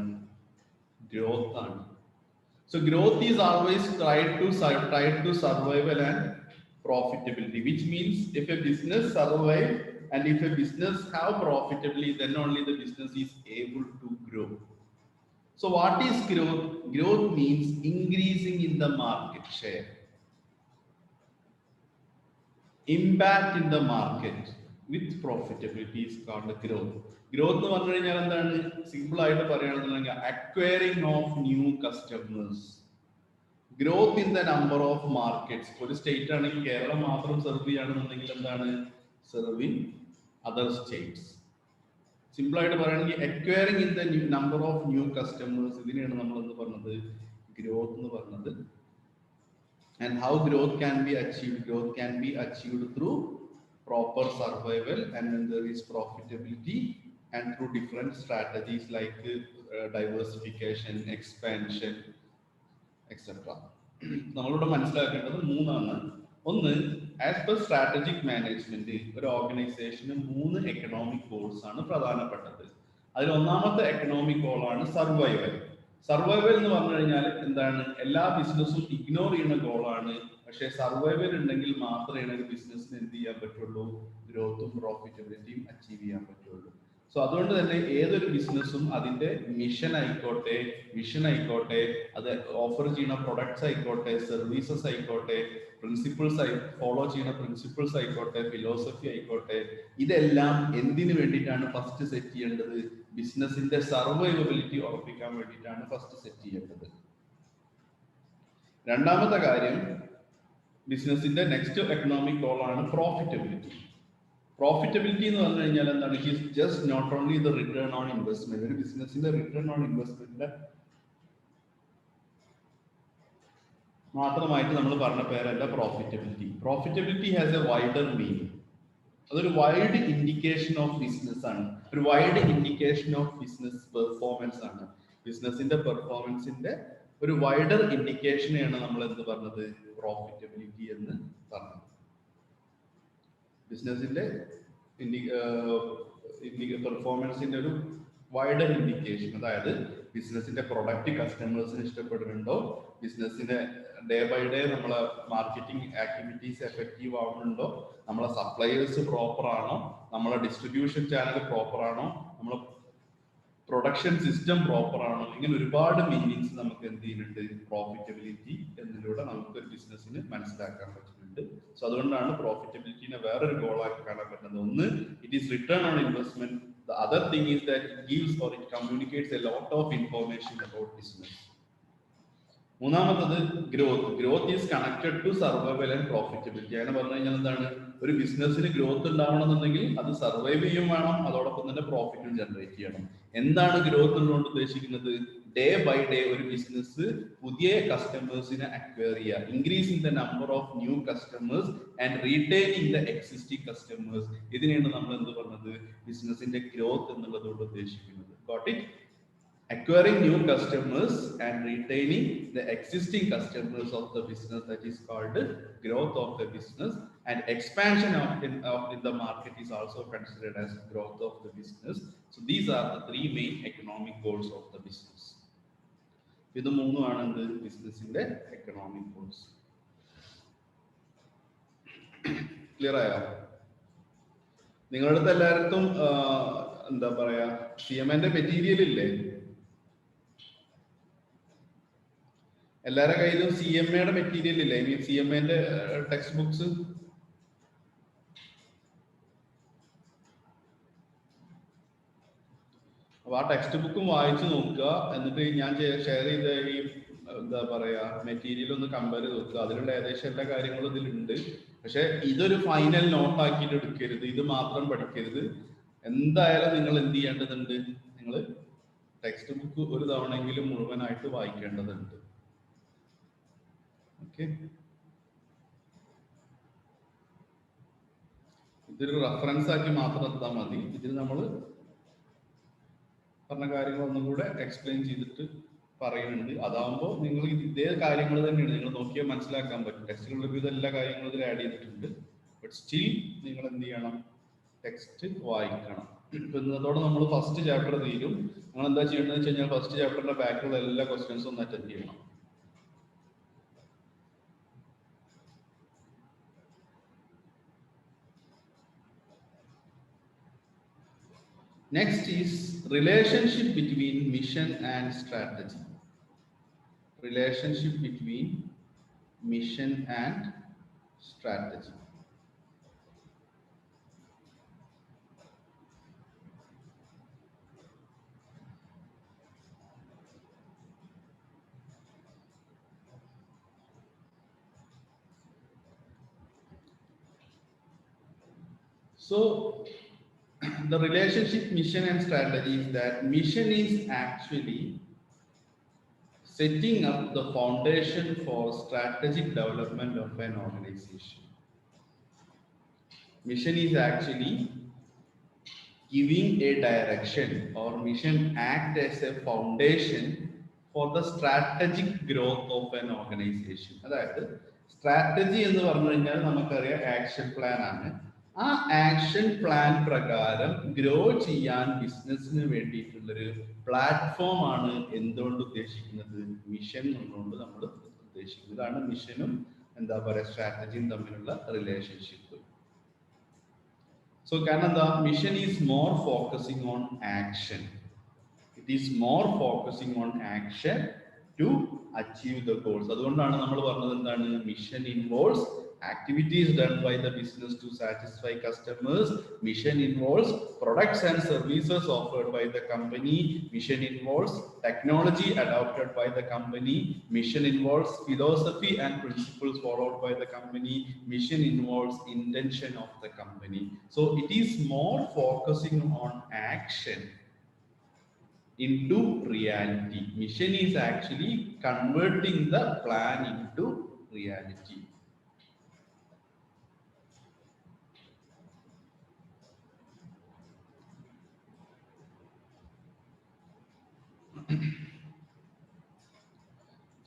Growth ആണ്. So growth is always tied to survival and profitability, which means if a business survive and if a business have profitably, then only the business is able to grow. So what is growth? Growth means increasing in the market share, impact in the market with profitability is called growth. Growth എന്ന് പറഞ്ഞു കഴിഞ്ഞാൽ എന്താണ്? Simple ആയിട്ട് പറയുകയാണെന്നുണ്ടെങ്കിൽ acquiring of new customers, growth in the number of markets. ഒരു state ആണെങ്കിൽ കേരളം മാത്രം serve ചെയ്യുകയാണെന്നുണ്ടെങ്കിൽ എന്താണ്? Serving other States. സിമ്പിൾ ആയിട്ട് പറയുകയാണെങ്കിൽ acquiring in the number of new customers, ഇതിനെയാണ് നമ്മൾ എന്ത് പറഞ്ഞത്? ഗ്രോത്ത് എന്ന് പറഞ്ഞത്. And how growth can be achieved? Growth can be achieved through proper survival, and when there is profitability, and through different strategies like diversification, expansion, etc. നമ്മളിവിടെ മനസ്സിലാക്കേണ്ടത് മൂന്നാണ്. ഒന്ന്, ആസ് പെർ സ്ട്രാറ്റജിക് മാനേജ്മെന്റ് ഒരു ഓർഗനൈസേഷന് 3 economic goals ആണ് പ്രധാനപ്പെട്ടത്. അതിൽ ഒന്നാമത്തെ എക്കണോമിക് ഗോൾ ആണ് സർവൈവൽ. സർവൈവൽ എന്ന് പറഞ്ഞു കഴിഞ്ഞാൽ എന്താണ്? എല്ലാ ബിസിനസ്സും ഇഗ്നോർ ചെയ്യുന്ന ഗോളാണ്. പക്ഷേ സർവൈവൽ ഉണ്ടെങ്കിൽ മാത്രമേ ഒരു ബിസിനസ്സിന് എന്ത് ചെയ്യാൻ പറ്റുള്ളൂ? ഗ്രോത്തും പ്രോഫിറ്റബിലിറ്റിയും അച്ചീവ് ചെയ്യാൻ പറ്റുള്ളൂ. സോ അതുകൊണ്ട് തന്നെ ഏതൊരു ബിസിനസ്സും അതിന്റെ മിഷൻ ആയിക്കോട്ടെ, വിഷൻ ആയിക്കോട്ടെ, അത് ഓഫർ ചെയ്യുന്ന പ്രൊഡക്ട്സ് ആയിക്കോട്ടെ, സർവീസസ് ആയിക്കോട്ടെ, പ്രിൻസിപ്പിൾസ് ഫോളോ ചെയ്യുന്ന പ്രിൻസിപ്പിൾസ് ആയിക്കോട്ടെ, ഫിലോസഫി ആയിക്കോട്ടെ, ഇതെല്ലാം എന്തിനു വേണ്ടിയിട്ടാണ് ഫസ്റ്റ് സെറ്റ് ചെയ്യേണ്ടത്? ബിസിനസിന്റെ സർവൈവബിലിറ്റി ഉറപ്പിക്കാൻ വേണ്ടിയിട്ടാണ് ഫസ്റ്റ് സെറ്റ് ചെയ്യേണ്ടത്. രണ്ടാമത്തെ കാര്യം, ബിസിനസിന്റെ നെക്സ്റ്റ് എക്കണോമിക് ഗോൾ ആണ് പ്രോഫിറ്റബിലിറ്റി. പ്രോഫിറ്റബിലിറ്റി എന്ന് പറഞ്ഞു കഴിഞ്ഞാൽ എന്താണ്? It is just not only the return on investment. ഒരു ബിസിനസിന്റെ റിട്ടേൺ ഓൺ ഇൻവെസ്റ്റ്മെന്റിന്റെ മാത്രമായിട്ട് നമ്മൾ പറഞ്ഞ പേരല്ല profitability. Profitability has a wider meaning. അതൊരു വൈഡ് ഇൻഡിക്കേഷൻ ഓഫ് ബിസിനസ് ആണ്, ഒരു wide indication of business performance ആണ്. ബിസിനസിന്റെ പെർഫോമൻസിന്റെ ഒരു വൈഡർ ഇൻഡിക്കേഷനെയാണ് നമ്മൾ എന്ത് പറഞ്ഞത്? പ്രോഫിറ്റബിലിറ്റി എന്ന് പറഞ്ഞത്. ബിസിനസിന്റെ പെർഫോമൻസിന്റെ ഒരു വൈഡർ ഇൻഡിക്കേഷൻ, അതായത് ബിസിനസിന്റെ പ്രൊഡക്റ്റ് കസ്റ്റമേഴ്സിന് ഇഷ്ടപ്പെടുന്നുണ്ടോ, ബിസിനസിന്റെ ഡേ ബൈ ഡേ നമ്മളെ മാർക്കറ്റിംഗ് ആക്ടിവിറ്റീസ് എഫക്റ്റീവ് ആവുന്നുണ്ടോ, നമ്മളെ സപ്ലയേഴ്സ് പ്രോപ്പർ ആണോ, നമ്മളെ ഡിസ്ട്രിബ്യൂഷൻ ചാനൽ പ്രോപ്പർ ആണോ, നമ്മളെ പ്രൊഡക്ഷൻ സിസ്റ്റം പ്രോപ്പർ ആണോ, ഇങ്ങനെ ഒരുപാട് മീനിങ്സ് നമുക്ക് എന്ത് ചെയ്യുന്നുണ്ട്? പ്രോഫിറ്റബിലിറ്റി എന്നതിലൂടെ നമുക്ക് ഒരു ബിസിനസ്സിന് മനസ്സിലാക്കാൻ പറ്റുന്നുണ്ട്. സോ അതുകൊണ്ടാണ് പ്രോഫിറ്റബിലിറ്റിനെ വേറൊരു ഗോളാക്കി കാണാൻ പറ്റുന്നത്. ഒന്ന്, it is written on investment. The other thing is that it gives or it communicates a lot of information about business. മൂന്നാമത്തത് growth. Growth is connected to survival and profitability. അങ്ങനെ പറഞ്ഞു കഴിഞ്ഞാൽ എന്താണ്? ഒരു ബിസിനസ്സിന് ഗ്രോത്ത് ഉണ്ടാവണമെന്നുണ്ടെങ്കിൽ അത് സർവൈവ് ചെയ്യും വേണം, അതോടൊപ്പം തന്നെ പ്രോഫിറ്റും ജനറേറ്റ് ചെയ്യണം. എന്താണ് ഗ്രോത്ത് എന്നുകൊണ്ട് ഉദ്ദേശിക്കുന്നത്? ഡേ ബൈ ഡേ ഒരു ബിസിനസ് പുതിയ കസ്റ്റമേഴ്സിനെ അക്വയർ ചെയ്യുക, increasing the number of new customers and retaining the existing customers. ഇതിനെയാണ് നമ്മൾ എന്ത് പറഞ്ഞത്? ബിസിനസിന്റെ ഗ്രോത്ത് എന്നുള്ളതുകൊണ്ട് ഉദ്ദേശിക്കുന്നത്. Got it? Acquiring new customers and retaining the existing customers of the business, that is called growth of the business, and expansion in the market is also considered as growth of the business. So these are the 3 main economic goals of the business. ഇത് മൂന്നുമാണ് എന്ത്? ബിസിനസിന്റെ economic goals. Clear ആയോ? നിങ്ങളുടെ അടുത്ത് എല്ലാവർക്കും എന്താ പറയാ, CMA മെറ്റീരിയൽ ഇല്ലേ? എല്ലാവരുടെ കയ്യിലും CMA മെറ്റീരിയൽ ഇല്ലേ? I mean CMA text books. അപ്പൊ ആ ടെക്സ്റ്റ് ബുക്കും വായിച്ചു നോക്കുക. എന്നിട്ട് ഞാൻ ഷെയർ ചെയ്ത ഈ എന്താ പറയാ മെറ്റീരിയൽ ഒന്ന് കമ്പയർ ചെയ്ത് നോക്കുക. അതിലുള്ള ഏകദേശം എല്ലാ കാര്യങ്ങളും ഇതിലുണ്ട്. പക്ഷെ ഇതൊരു ഫൈനൽ നോട്ട് ആക്കിയിട്ട് എടുക്കരുത്, ഇത് മാത്രം പഠിക്കരുത്. എന്തായാലും നിങ്ങൾ എന്ത് ചെയ്യേണ്ടതുണ്ട്? നിങ്ങൾ ടെക്സ്റ്റ് ബുക്ക് ഒരു തവണയെങ്കിലും മുഴുവനായിട്ട് വായിക്കേണ്ടതുണ്ട്. ഓക്കെ, ഇതൊരു റെഫറൻസ് ആക്കി മാത്രം എടുത്താൽ മതി. ഇതിൽ നമ്മൾ പറഞ്ഞ കാര്യങ്ങൾ ഒന്നും കൂടെ എക്സ്പ്ലെയിൻ ചെയ്തിട്ട് പറയുന്നുണ്ട്. അതാവുമ്പോൾ നിങ്ങൾ ഇതേ കാര്യങ്ങൾ തന്നെയാണ് നിങ്ങൾ നോക്കിയാൽ മനസ്സിലാക്കാൻ പറ്റും. ടെക്സ്റ്റുകളിൽ ഇതെല്ലാ കാര്യങ്ങളും ഇതിൽ ആഡ് ചെയ്തിട്ടുണ്ട്. ബട്ട് സ്റ്റിൽ നിങ്ങൾ എന്ത് ചെയ്യണം? ടെക്സ്റ്റ് വായിക്കണം. ഇന്നത്തോടെ നമ്മൾ ഫസ്റ്റ് ചാപ്റ്റർ തീരും. നിങ്ങൾ എന്താ ചെയ്യേണ്ടതെന്ന് വെച്ച് കഴിഞ്ഞാൽ ഫസ്റ്റ് ചാപ്റ്ററിന്റെ ബാക്കിലുള്ള എല്ലാ ക്വസ്റ്റ്യൻസും ഒന്ന് അറ്റൻഡ് ചെയ്യണം. Next is relationship between mission and strategy. Relationship between mission and strategy. So the relationship mission and strategy is that mission is actually setting up the foundation for strategic development of an organization. Mission is actually giving a direction, or mission act as a foundation for the strategic growth of an organization. അതായത് strategy എന്ന് പറഞ്ഞു കഴിഞ്ഞാൽ നമുക്കറിയാം action plan ആണ്. ആ action plan പ്രകാരം grow ചെയ്യാൻ ബിസിനസ്സിന് വേണ്ടിയിട്ടുള്ളൊരു പ്ലാറ്റ്ഫോം ആണ് എന്തുകൊണ്ട് ഉദ്ദേശിക്കുന്നത്, മിഷൻ എന്നുകൊണ്ട് നമ്മൾ ഉദ്ദേശിക്കുന്നത്. ഇതാണ് മിഷനും എന്താ പറയുക സ്ട്രാറ്റജിയും തമ്മിലുള്ള relationship. So the mission is more focusing on action. It is more focusing on action to achieve the goals. അതുകൊണ്ടാണ് നമ്മൾ പറഞ്ഞത് എന്താണ്, mission involves activities done by the business to satisfy customers. Mission involves products and services offered by the company. Mission involves technology adopted by the company. Mission involves philosophy and principles followed by the company. Mission involves intention of the company. So it is more focusing on action into reality. Mission is actually converting the plan into reality.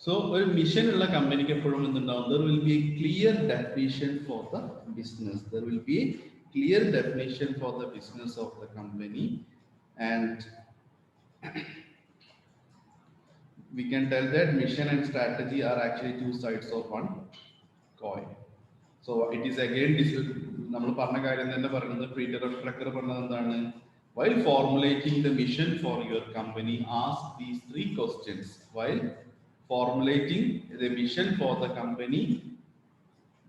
So a mission ഉള്ള കമ്പനിക്ക് എപ്പോഴും എന്തുണ്ടാവും, there will be a clear definition for the business. There will be a clear definition for the business of the company, and we can tell that mission and strategy are actually two sides of one coin. So it is again നമ്മൾ പറഞ്ഞ കാര്യം തന്നെ പറയുന്നത്, Peter Drucker പറഞ്ഞത് എന്താണ്, while formulating the mission for your company, ask these three questions. While formulating the mission for the company,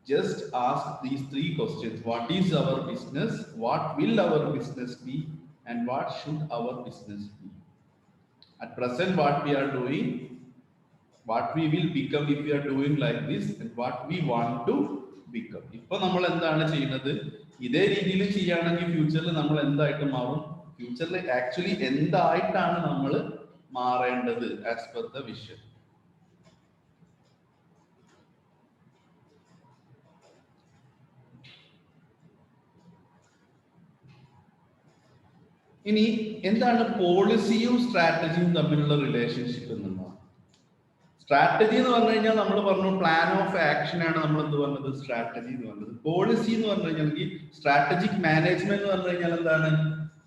just ask these three questions. What is our business? What will our business be? And what should our business be? At present, what we are doing, what we will become if we are doing like this, and what we want to become. ഇപ്പൊ നമ്മൾ എന്താണ് ചെയ്യുന്നത്, ഇതേ രീതിയിൽ ചെയ്യുകയാണെങ്കിൽ ഫ്യൂച്ചറിൽ നമ്മൾ എന്തായിട്ട് മാറും, ഫ്യൂച്ചറിൽ ആക്ച്വലി എന്തായിട്ടാണ് നമ്മൾ മാറേണ്ടത് ആസ് പെർ ദ വിഷൻ. ഇനി എന്താണ് പോളിസിയും സ്ട്രാറ്റജിയും തമ്മിലുള്ള റിലേഷൻഷിപ്പ് എന്നുള്ളതാണ്. സ്ട്രാറ്റജി എന്ന് പറഞ്ഞു കഴിഞ്ഞാൽ നമ്മൾ പറഞ്ഞു പ്ലാൻ ഓഫ് ആക്ഷൻ ആണ് നമ്മൾ എന്ത് പറഞ്ഞത്, സ്ട്രാറ്റജി എന്ന് പറഞ്ഞത്. പോളിസി എന്ന് പറഞ്ഞു കഴിഞ്ഞാൽ സ്ട്രാറ്റജിക് മാനേജ്മെന്റ് എന്ന് പറഞ്ഞു കഴിഞ്ഞാൽ എന്താണ്,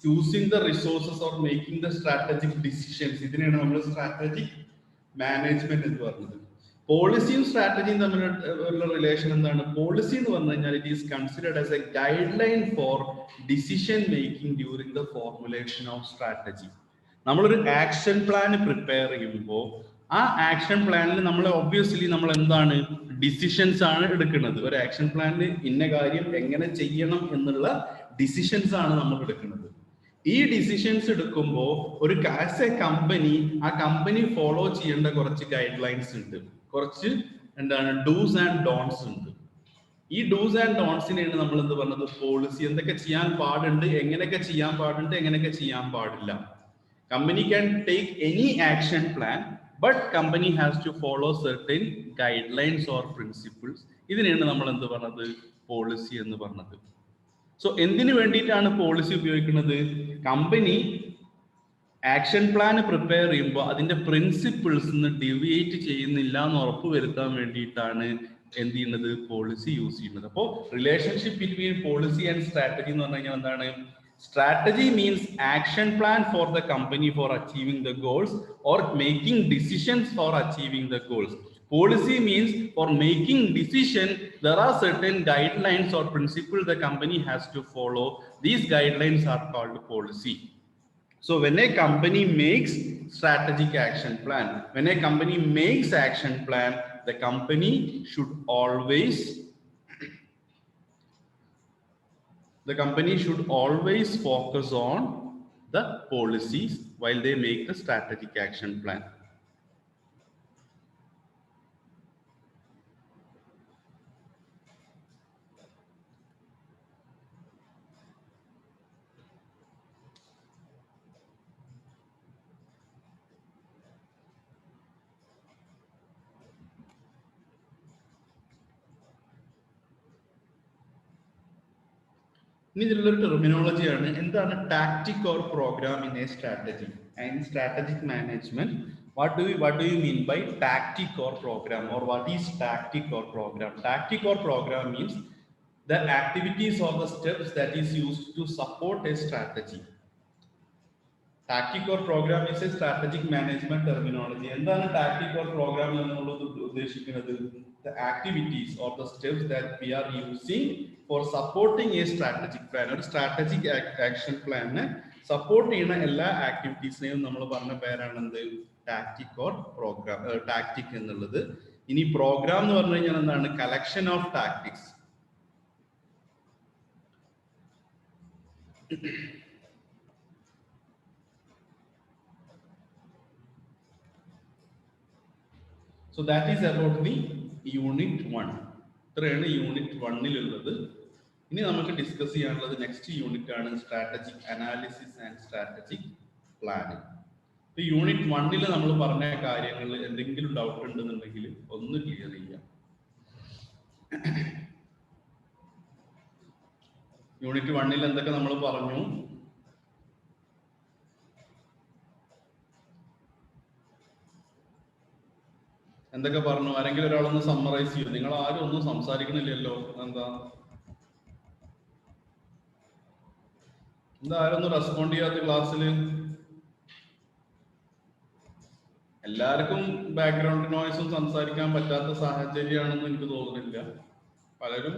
choosing the resources or making the strategic decisions. ഇതിനെയാണ് നമ്മൾ സ്ട്രാറ്റജിക് മാനേജ്മെന്റ് എന്ന് പറഞ്ഞത്. പോളിസിയും സ്ട്രാറ്റജിയും തമ്മിലുള്ള റിലേഷൻ എന്താണ്, പോളിസി എന്ന് പറഞ്ഞു കഴിഞ്ഞാൽ it is considered as A guide line four decision making during the formulation of strategy. നമ്മളൊരു ആക്ഷൻ പ്ലാൻ പ്രിപ്പയർ ചെയ്യുമ്പോൾ ആ ആക്ഷൻ പ്ലാനിൽ നമ്മൾ ഒബ്വിയസ്ലി നമ്മൾ എന്താണ്, ഡിസിഷൻസ് ആണ് എടുക്കുന്നത്. ഒരു ആക്ഷൻ പ്ലാനിൽ ഇന്ന കാര്യം എങ്ങനെ ചെയ്യണം എന്നുള്ള ഡിസിഷൻസ് ആണ് നമ്മൾ എടുക്കുന്നത്. ഈ ഡിസിഷൻസ് എടുക്കുമ്പോൾ ഒരു ആസ് എ കമ്പനി, ആ കമ്പനി ഫോളോ ചെയ്യേണ്ട കുറച്ച് ഗൈഡ് ലൈൻസ് ഉണ്ട്, കുറച്ച് എന്താണ് ഡൂസ് ആൻഡ് ഡോൺസ് ഉണ്ട്. ഈ ഡൂസ് ആൻഡ് ഡോൺസിനെയാണ് നമ്മൾ എന്ത് പറഞ്ഞത്, പോളിസി. എന്തൊക്കെ ചെയ്യാൻ പാടുണ്ട്, എങ്ങനെയൊക്കെ ചെയ്യാൻ പാടുണ്ട്, എങ്ങനെയൊക്കെ ചെയ്യാൻ പാടില്ല. Company can take any action plan, but company has to follow certain guidelines or principles. ഇതിനെയാണ് നമ്മൾ എന്ത് പറഞ്ഞത്, പോളിസി എന്ന് പറഞ്ഞത്. സോ എന്തിനു വേണ്ടിയിട്ടാണ് പോളിസി ഉപയോഗിക്കുന്നത്, കമ്പനി ആക്ഷൻ പ്ലാൻ പ്രിപ്പയർ ചെയ്യുമ്പോൾ അതിന്റെ പ്രിൻസിപ്പിൾസ് ഡിവിയേറ്റ് ചെയ്യുന്നില്ല എന്ന് ഉറപ്പ് വരുത്താൻ വേണ്ടിയിട്ടാണ് എന്ത് ചെയ്യുന്നത്, പോളിസി യൂസ് ചെയ്യുന്നത്. അപ്പോൾ relationship between policy and strategy എന്ന് പറഞ്ഞു കഴിഞ്ഞാൽ എന്താണ്, Strategy means action plan for the company for achieving the goals or making decisions for achieving the goals. Policy means for making decision, there are certain guidelines or principles the company has to follow. These guidelines are called policy. So when a company makes strategic action plan, when a company makes action plan, the company should always focus on the policies while they make the strategic action plan. ഇനി ഇതിലുള്ളൊരു ടെർമിനോളജിയാണ് എന്താണ് tactic or program in a strategy and strategic management. What do you mean by tactic or program, or what is tactic or program? Tactic or program means the activities or the steps that is used to support a strategy. Tactic or program is a strategic management terminology. എന്താണ് tactic or program എന്നുള്ളത് ഉദ്ദേശിക്കുന്നത്? The activities or the steps that we are using for supporting a strategic plan. ഒരു strategic action plan support ചെയ്യുന്ന എല്ലാ ആക്ടിവിറ്റീസിനെയും നമ്മൾ പറഞ്ഞ പേരാണ് എന്ത്? Tactic or programme. ടാക്ടിക് എന്നുള്ളത്. ഇനി പ്രോഗ്രാം എന്ന് പറഞ്ഞു കഴിഞ്ഞാൽ എന്താണ്? Collection of tactics. So that is about the unit 1. ഇത്രയാണ് യൂണിറ്റ് 1-ലുള്ളത്. ഇനി നമുക്ക് ഡിസ്കസ് ചെയ്യാനുള്ളത് നെക്സ്റ്റ് യൂണിറ്റ് ആണ് strategic analysis and strategic planning. ഇപ്പൊ യൂണിറ്റ് 1-ൽ നമ്മൾ പറഞ്ഞ കാര്യങ്ങളിൽ എന്തെങ്കിലും ഡൗട്ട് ഉണ്ടെന്നുണ്ടെങ്കിൽ ഒന്ന് ക്ലിയർ ചെയ്യാം. യൂണിറ്റ് 1-ൽ എന്തൊക്കെ നമ്മൾ പറഞ്ഞു? എന്തൊക്കെ പറഞ്ഞു? ആരെങ്കിലും ഒരാളൊന്ന് സമ്മറൈസ് ചെയ്യും. നിങ്ങൾ ആരും ഒന്നും സംസാരിക്കണില്ലല്ലോ. എന്താ ആരും ഒന്നും റെസ്പോണ്ട് ചെയ്യാത്ത ക്ലാസ്സിൽ? എല്ലാവർക്കും ബാക്ക്ഗ്രൗണ്ട് നോയ്സും സംസാരിക്കാൻ പറ്റാത്ത സാഹചര്യമാണെന്ന് എനിക്ക് തോന്നുന്നില്ല. പലരും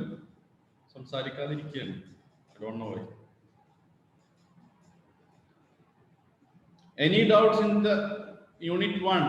സംസാരിക്കാതിരിക്കുകയാണ്. I don't know why. Any doubts in the unit 1?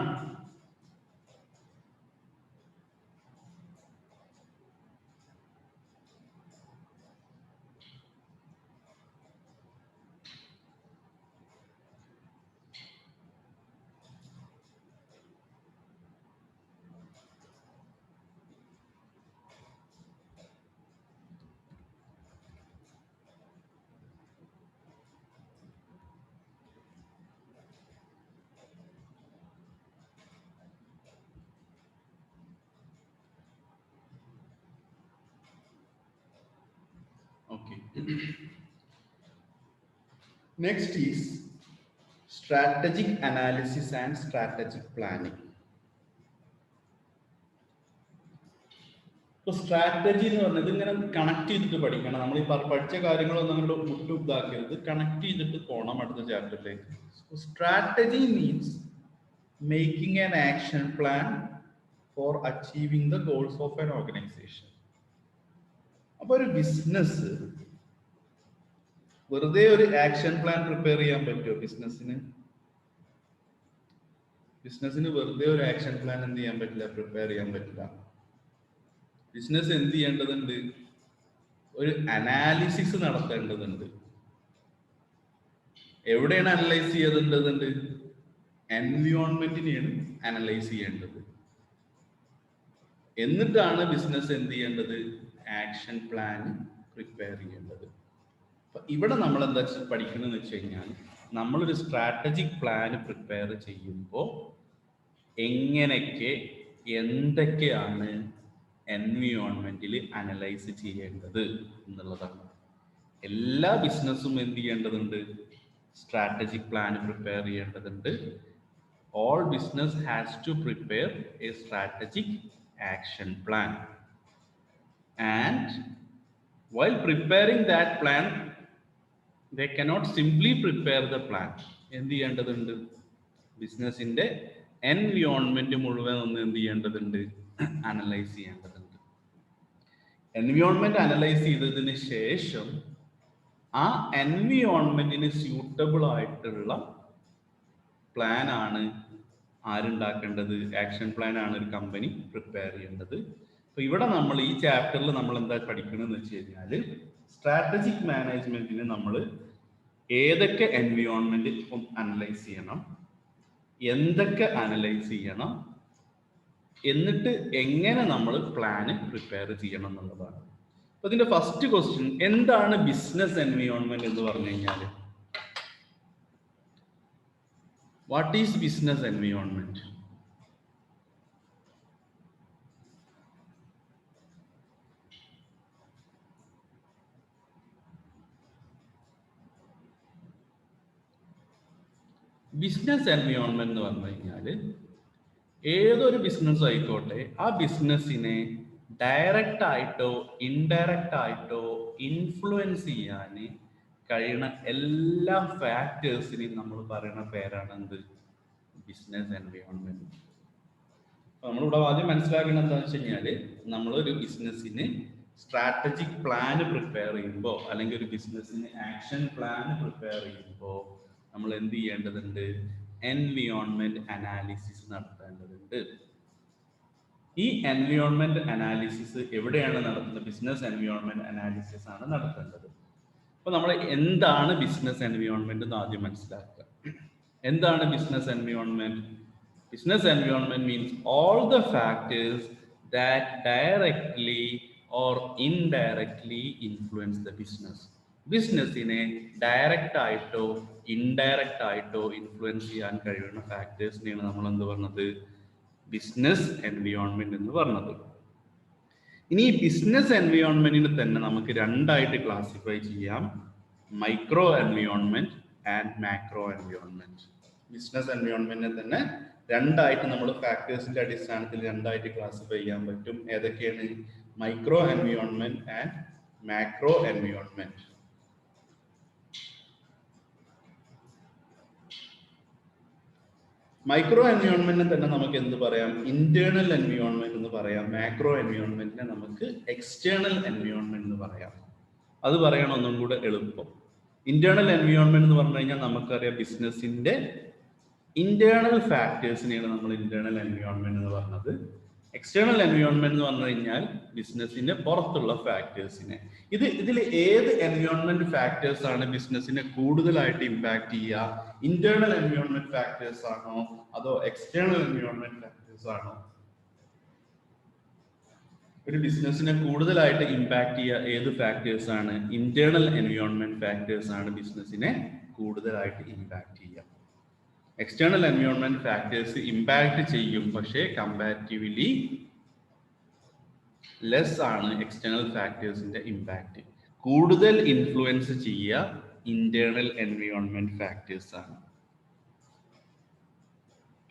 Okay. Next is strategic analysis and strategic planning. ഇപ്പൊ സ്ട്രാറ്റജി എന്ന് പറഞ്ഞത് ഇങ്ങനെ കണക്ട് ചെയ്തിട്ട് പഠിക്കണം. നമ്മൾ ഈ പഠിച്ച കാര്യങ്ങളൊന്നും നമ്മൾ മുട്ടും ഇതാക്കരുത്. കണക്ട് ചെയ്തിട്ട് പോകണം അടുത്ത ചാപ്റ്ററിലേക്ക്. Strategy means making an action plan for achieving the goals of an organisation. അപ്പൊ ഒരു ബിസിനസ് വെറുതെ ഒരു ആക്ഷൻ പ്ലാൻ പ്രിപ്പയർ ചെയ്യാൻ പറ്റുമോ? ബിസിനസിന് വെറുതെ ഒരു ആക്ഷൻ പ്ലാൻ എന്ത് ചെയ്യാൻ പറ്റില്ല? പ്രിപ്പയർ ചെയ്യാൻ പറ്റില്ല. ബിസിനസ് എന്ത് ചെയ്യേണ്ടതുണ്ട്? ഒരു അനാലിസിസ് നടത്തേണ്ടതുണ്ട്. എവിടെയാണ് അനലൈസ് ചെയ്യേണ്ടതുണ്ട്? എൻവയോൺമെന്റിനെയാണ് അനലൈസ് ചെയ്യേണ്ടത്. എന്നിട്ടാണ് ബിസിനസ് എന്ത് ചെയ്യേണ്ടത്? ആക്ഷൻ പ്ലാൻ പ്രിപ്പയർ ചെയ്യേണ്ടത്. അപ്പൊ ഇവിടെ നമ്മൾ എന്താ പഠിക്കണമെന്ന് വെച്ച് കഴിഞ്ഞാൽ, നമ്മളൊരു സ്ട്രാറ്റജിക് പ്ലാൻ പ്രിപ്പയർ ചെയ്യുമ്പോൾ എന്തൊക്കെയാണ് എൻവയോൺമെന്റിൽ അനലൈസ് ചെയ്യേണ്ടത് എന്നുള്ളതാണ്. എല്ലാ ബിസിനസ്സും എന്ത് ചെയ്യേണ്ടതുണ്ട്? സ്ട്രാറ്റജിക് പ്ലാൻ പ്രിപ്പയർ ചെയ്യേണ്ടതുണ്ട്. All business has to prepare a strategic action plan, and while preparing that plan, they cannot simply prepare the plan. എന്ത് ചെയ്യേണ്ടതുണ്ട്? ബിസിനസിന്റെ എൻവിയോൺമെന്റ് മുഴുവൻ ഒന്ന് എന്ത് ചെയ്യേണ്ടതുണ്ട്? അനലൈസ് ചെയ്യേണ്ടതുണ്ട്. എൻവിയോൺമെന്റ് അനലൈസ് ചെയ്തതിന് ശേഷം ആ എൻവിയോൺമെന്റിന് സ്യൂട്ടബിൾ ആയിട്ടുള്ള പ്ലാൻ ആണ് ആരുണ്ടാക്കേണ്ടത്? ആക്ഷൻ പ്ലാൻ ആണ് ഒരു കമ്പനി പ്രിപ്പയർ ചെയ്യേണ്ടത്. അപ്പൊ ഇവിടെ നമ്മൾ ഈ ചാപ്റ്ററിൽ നമ്മൾ എന്താ പഠിക്കണമെന്ന് വെച്ച് കഴിഞ്ഞാൽ, സ്ട്രാറ്റജിക് മാനേജ്മെന്റിന് നമ്മൾ ഏതൊക്കെ എൻവിയോൺമെന്റ് അനലൈസ് ചെയ്യണം, എന്തൊക്കെ അനലൈസ് ചെയ്യണം, എന്നിട്ട് എങ്ങനെ നമ്മൾ പ്ലാന് പ്രിപ്പയർ ചെയ്യണം എന്നുള്ളതാണ്. അപ്പൊ ഇതിന്റെ ഫസ്റ്റ് ക്വസ്റ്റ്യൻ, എന്താണ് ബിസിനസ് എൻവിയോൺമെന്റ് എന്ന് പറഞ്ഞു കഴിഞ്ഞാൽ? What is business environment? Business environment എന്ന് പറഞ്ഞു കഴിഞ്ഞാൽ ഏതൊരു ബിസിനസ് ആയിക്കോട്ടെ, ആ ബിസിനസ്സിനെ ഡയറക്റ്റ് ആയിട്ടോ ഇൻഡയറക്റ്റ് ആയിട്ടോ ഇൻഫ്ലുവൻസ് ചെയ്യാൻ കഴിയുന്ന എല്ലാ ഫാക്ടേഴ്സിനെയും നമ്മൾ പറയുന്ന പേരാണ് എന്ത്? Business environment. നമ്മളിവിടെ ആദ്യം മനസ്സിലാക്കുന്നത് എന്താണെന്ന് വെച്ച് കഴിഞ്ഞാൽ, നമ്മളൊരു ബിസിനസ്സിന് സ്ട്രാറ്റജിക് പ്ലാന് പ്രിപ്പയർ ചെയ്യുമ്പോൾ, അല്ലെങ്കിൽ ഒരു ബിസിനസ്സിന് ആക്ഷൻ പ്ലാൻ പ്രിപ്പയർ ചെയ്യുമ്പോൾ നമ്മൾ എന്ത് ചെയ്യേണ്ടതുണ്ട്? എൻവിയോൺമെന്റ് അനാലിസിസ് നടത്തേണ്ടതുണ്ട്. ഈ എൻവിയോൺമെന്റ് അനാലിസിസ് എവിടെയാണ് നടത്തുന്നത്? ബിസിനസ് എൻവിയോൺമെന്റ് അനാലിസിസ് ആണ് നടത്തേണ്ടത്. അപ്പൊ നമ്മൾ എന്താണ് ബിസിനസ് എൻവിയോൺമെന്റ് എന്ന് ആദ്യം മനസ്സിലാക്കുക. എന്താണ് business environment? Business environment means all the factors that directly or indirectly influence the business. ബിസിനസ്സിനെ ഡയറക്റ്റ് ആയിട്ടോ ഇൻഡയറക്റ്റ് ആയിട്ടോ ഇൻഫ്ലുവൻസ് ചെയ്യാൻ കഴിയുന്ന ഫാക്ടേഴ്സിനെയാണ് നമ്മൾ എന്ത് പറഞ്ഞത്? ബിസിനസ് എൻവിയോൺമെന്റ് എന്ന് പറഞ്ഞത്. ഇനി ഈ ബിസിനസ് എൻവിയോൺമെന്റിനെ തന്നെ നമുക്ക് രണ്ടായിട്ട് ക്ലാസിഫൈ ചെയ്യാം: micro environment and macro environment. Business എൻവിയോൺമെന്റിനെ തന്നെ രണ്ടായിട്ട് നമ്മൾ ഫാക്ടേഴ്സിന്റെ അടിസ്ഥാനത്തിൽ രണ്ടായിട്ട് ക്ലാസിഫൈ ചെയ്യാൻ പറ്റും. ഏതൊക്കെയാണ്? Micro environment and macro environment. Micro എൻവിയോൺമെന്റിനെ തന്നെ നമുക്ക് എന്ത് പറയാം? ഇന്റേണൽ എൻവിയോൺമെന്റ് എന്ന് പറയാം. മാക്രോ എൻവിയോൺമെന്റിനെ നമുക്ക് എക്സ്റ്റേണൽ എൻവിയോൺമെന്റ് എന്ന് പറയാം. അത് പറയണം ഒന്നും കൂടെ എളുപ്പം. ഇന്റേണൽ എൻവിയോൺമെന്റ് എന്ന് പറഞ്ഞു കഴിഞ്ഞാൽ നമുക്കറിയാം, ബിസിനസിന്റെ ഇന്റേണൽ ഫാക്ടേഴ്സിനെയാണ് നമ്മൾ ഇന്റേണൽ എൻവിയോൺമെന്റ് എന്ന് പറഞ്ഞത്. എക്സ്റ്റേണൽ എൻവിയോൺമെന്റ് എന്ന് പറഞ്ഞു കഴിഞ്ഞാൽ ബിസിനസിന്റെ പുറത്തുള്ള ഫാക്ടേഴ്സിനെ. ഇതിൽ ഏത് എൻവിയോൺമെന്റ് ഫാക്ടേഴ്സ് ആണ് ബിസിനസിനെ കൂടുതലായിട്ട് ഇമ്പാക്ട് ചെയ്യുക? ഇന്റേണൽ എൻവിയോൺമെന്റ് ഫാക്ടേഴ്സ് ആണോ അതോ എക്സ്റ്റേണൽ എൻവിയോൺമെന്റ് ഫാക്ടേഴ്സ് ആണോ? ഒരു ബിസിനസിനെ കൂടുതലായിട്ട് ഇമ്പാക്ട് ചെയ്യുക ഏത് ഫാക്ടേഴ്സ് ആണ്? ഇന്റേണൽ എൻവിയോൺമെന്റ് ഫാക്ടേഴ്സ് ആണ് ബിസിനസിനെ കൂടുതലായിട്ട് ഇമ്പാക്ട് ചെയ്യുക. എക്സ്റ്റേണൽ എൻവിയോൺമെന്റ് ഫാക്ടേഴ്സ് ഇമ്പാക്ട് ചെയ്യും, പക്ഷേ കമ്പാരിറ്റീവ്ലി ലെസ് ആണ് എക്സ്റ്റേണൽ ഫാക്ടേഴ്സിന്റെ ഇമ്പാക്ട്. കൂടുതൽ ഇൻഫ്ലുവൻസ് ചെയ്യുക ഇന്റേണൽ എൻവിയോൺമെന്റ് ഫാക്ടേഴ്സ് ആണ്.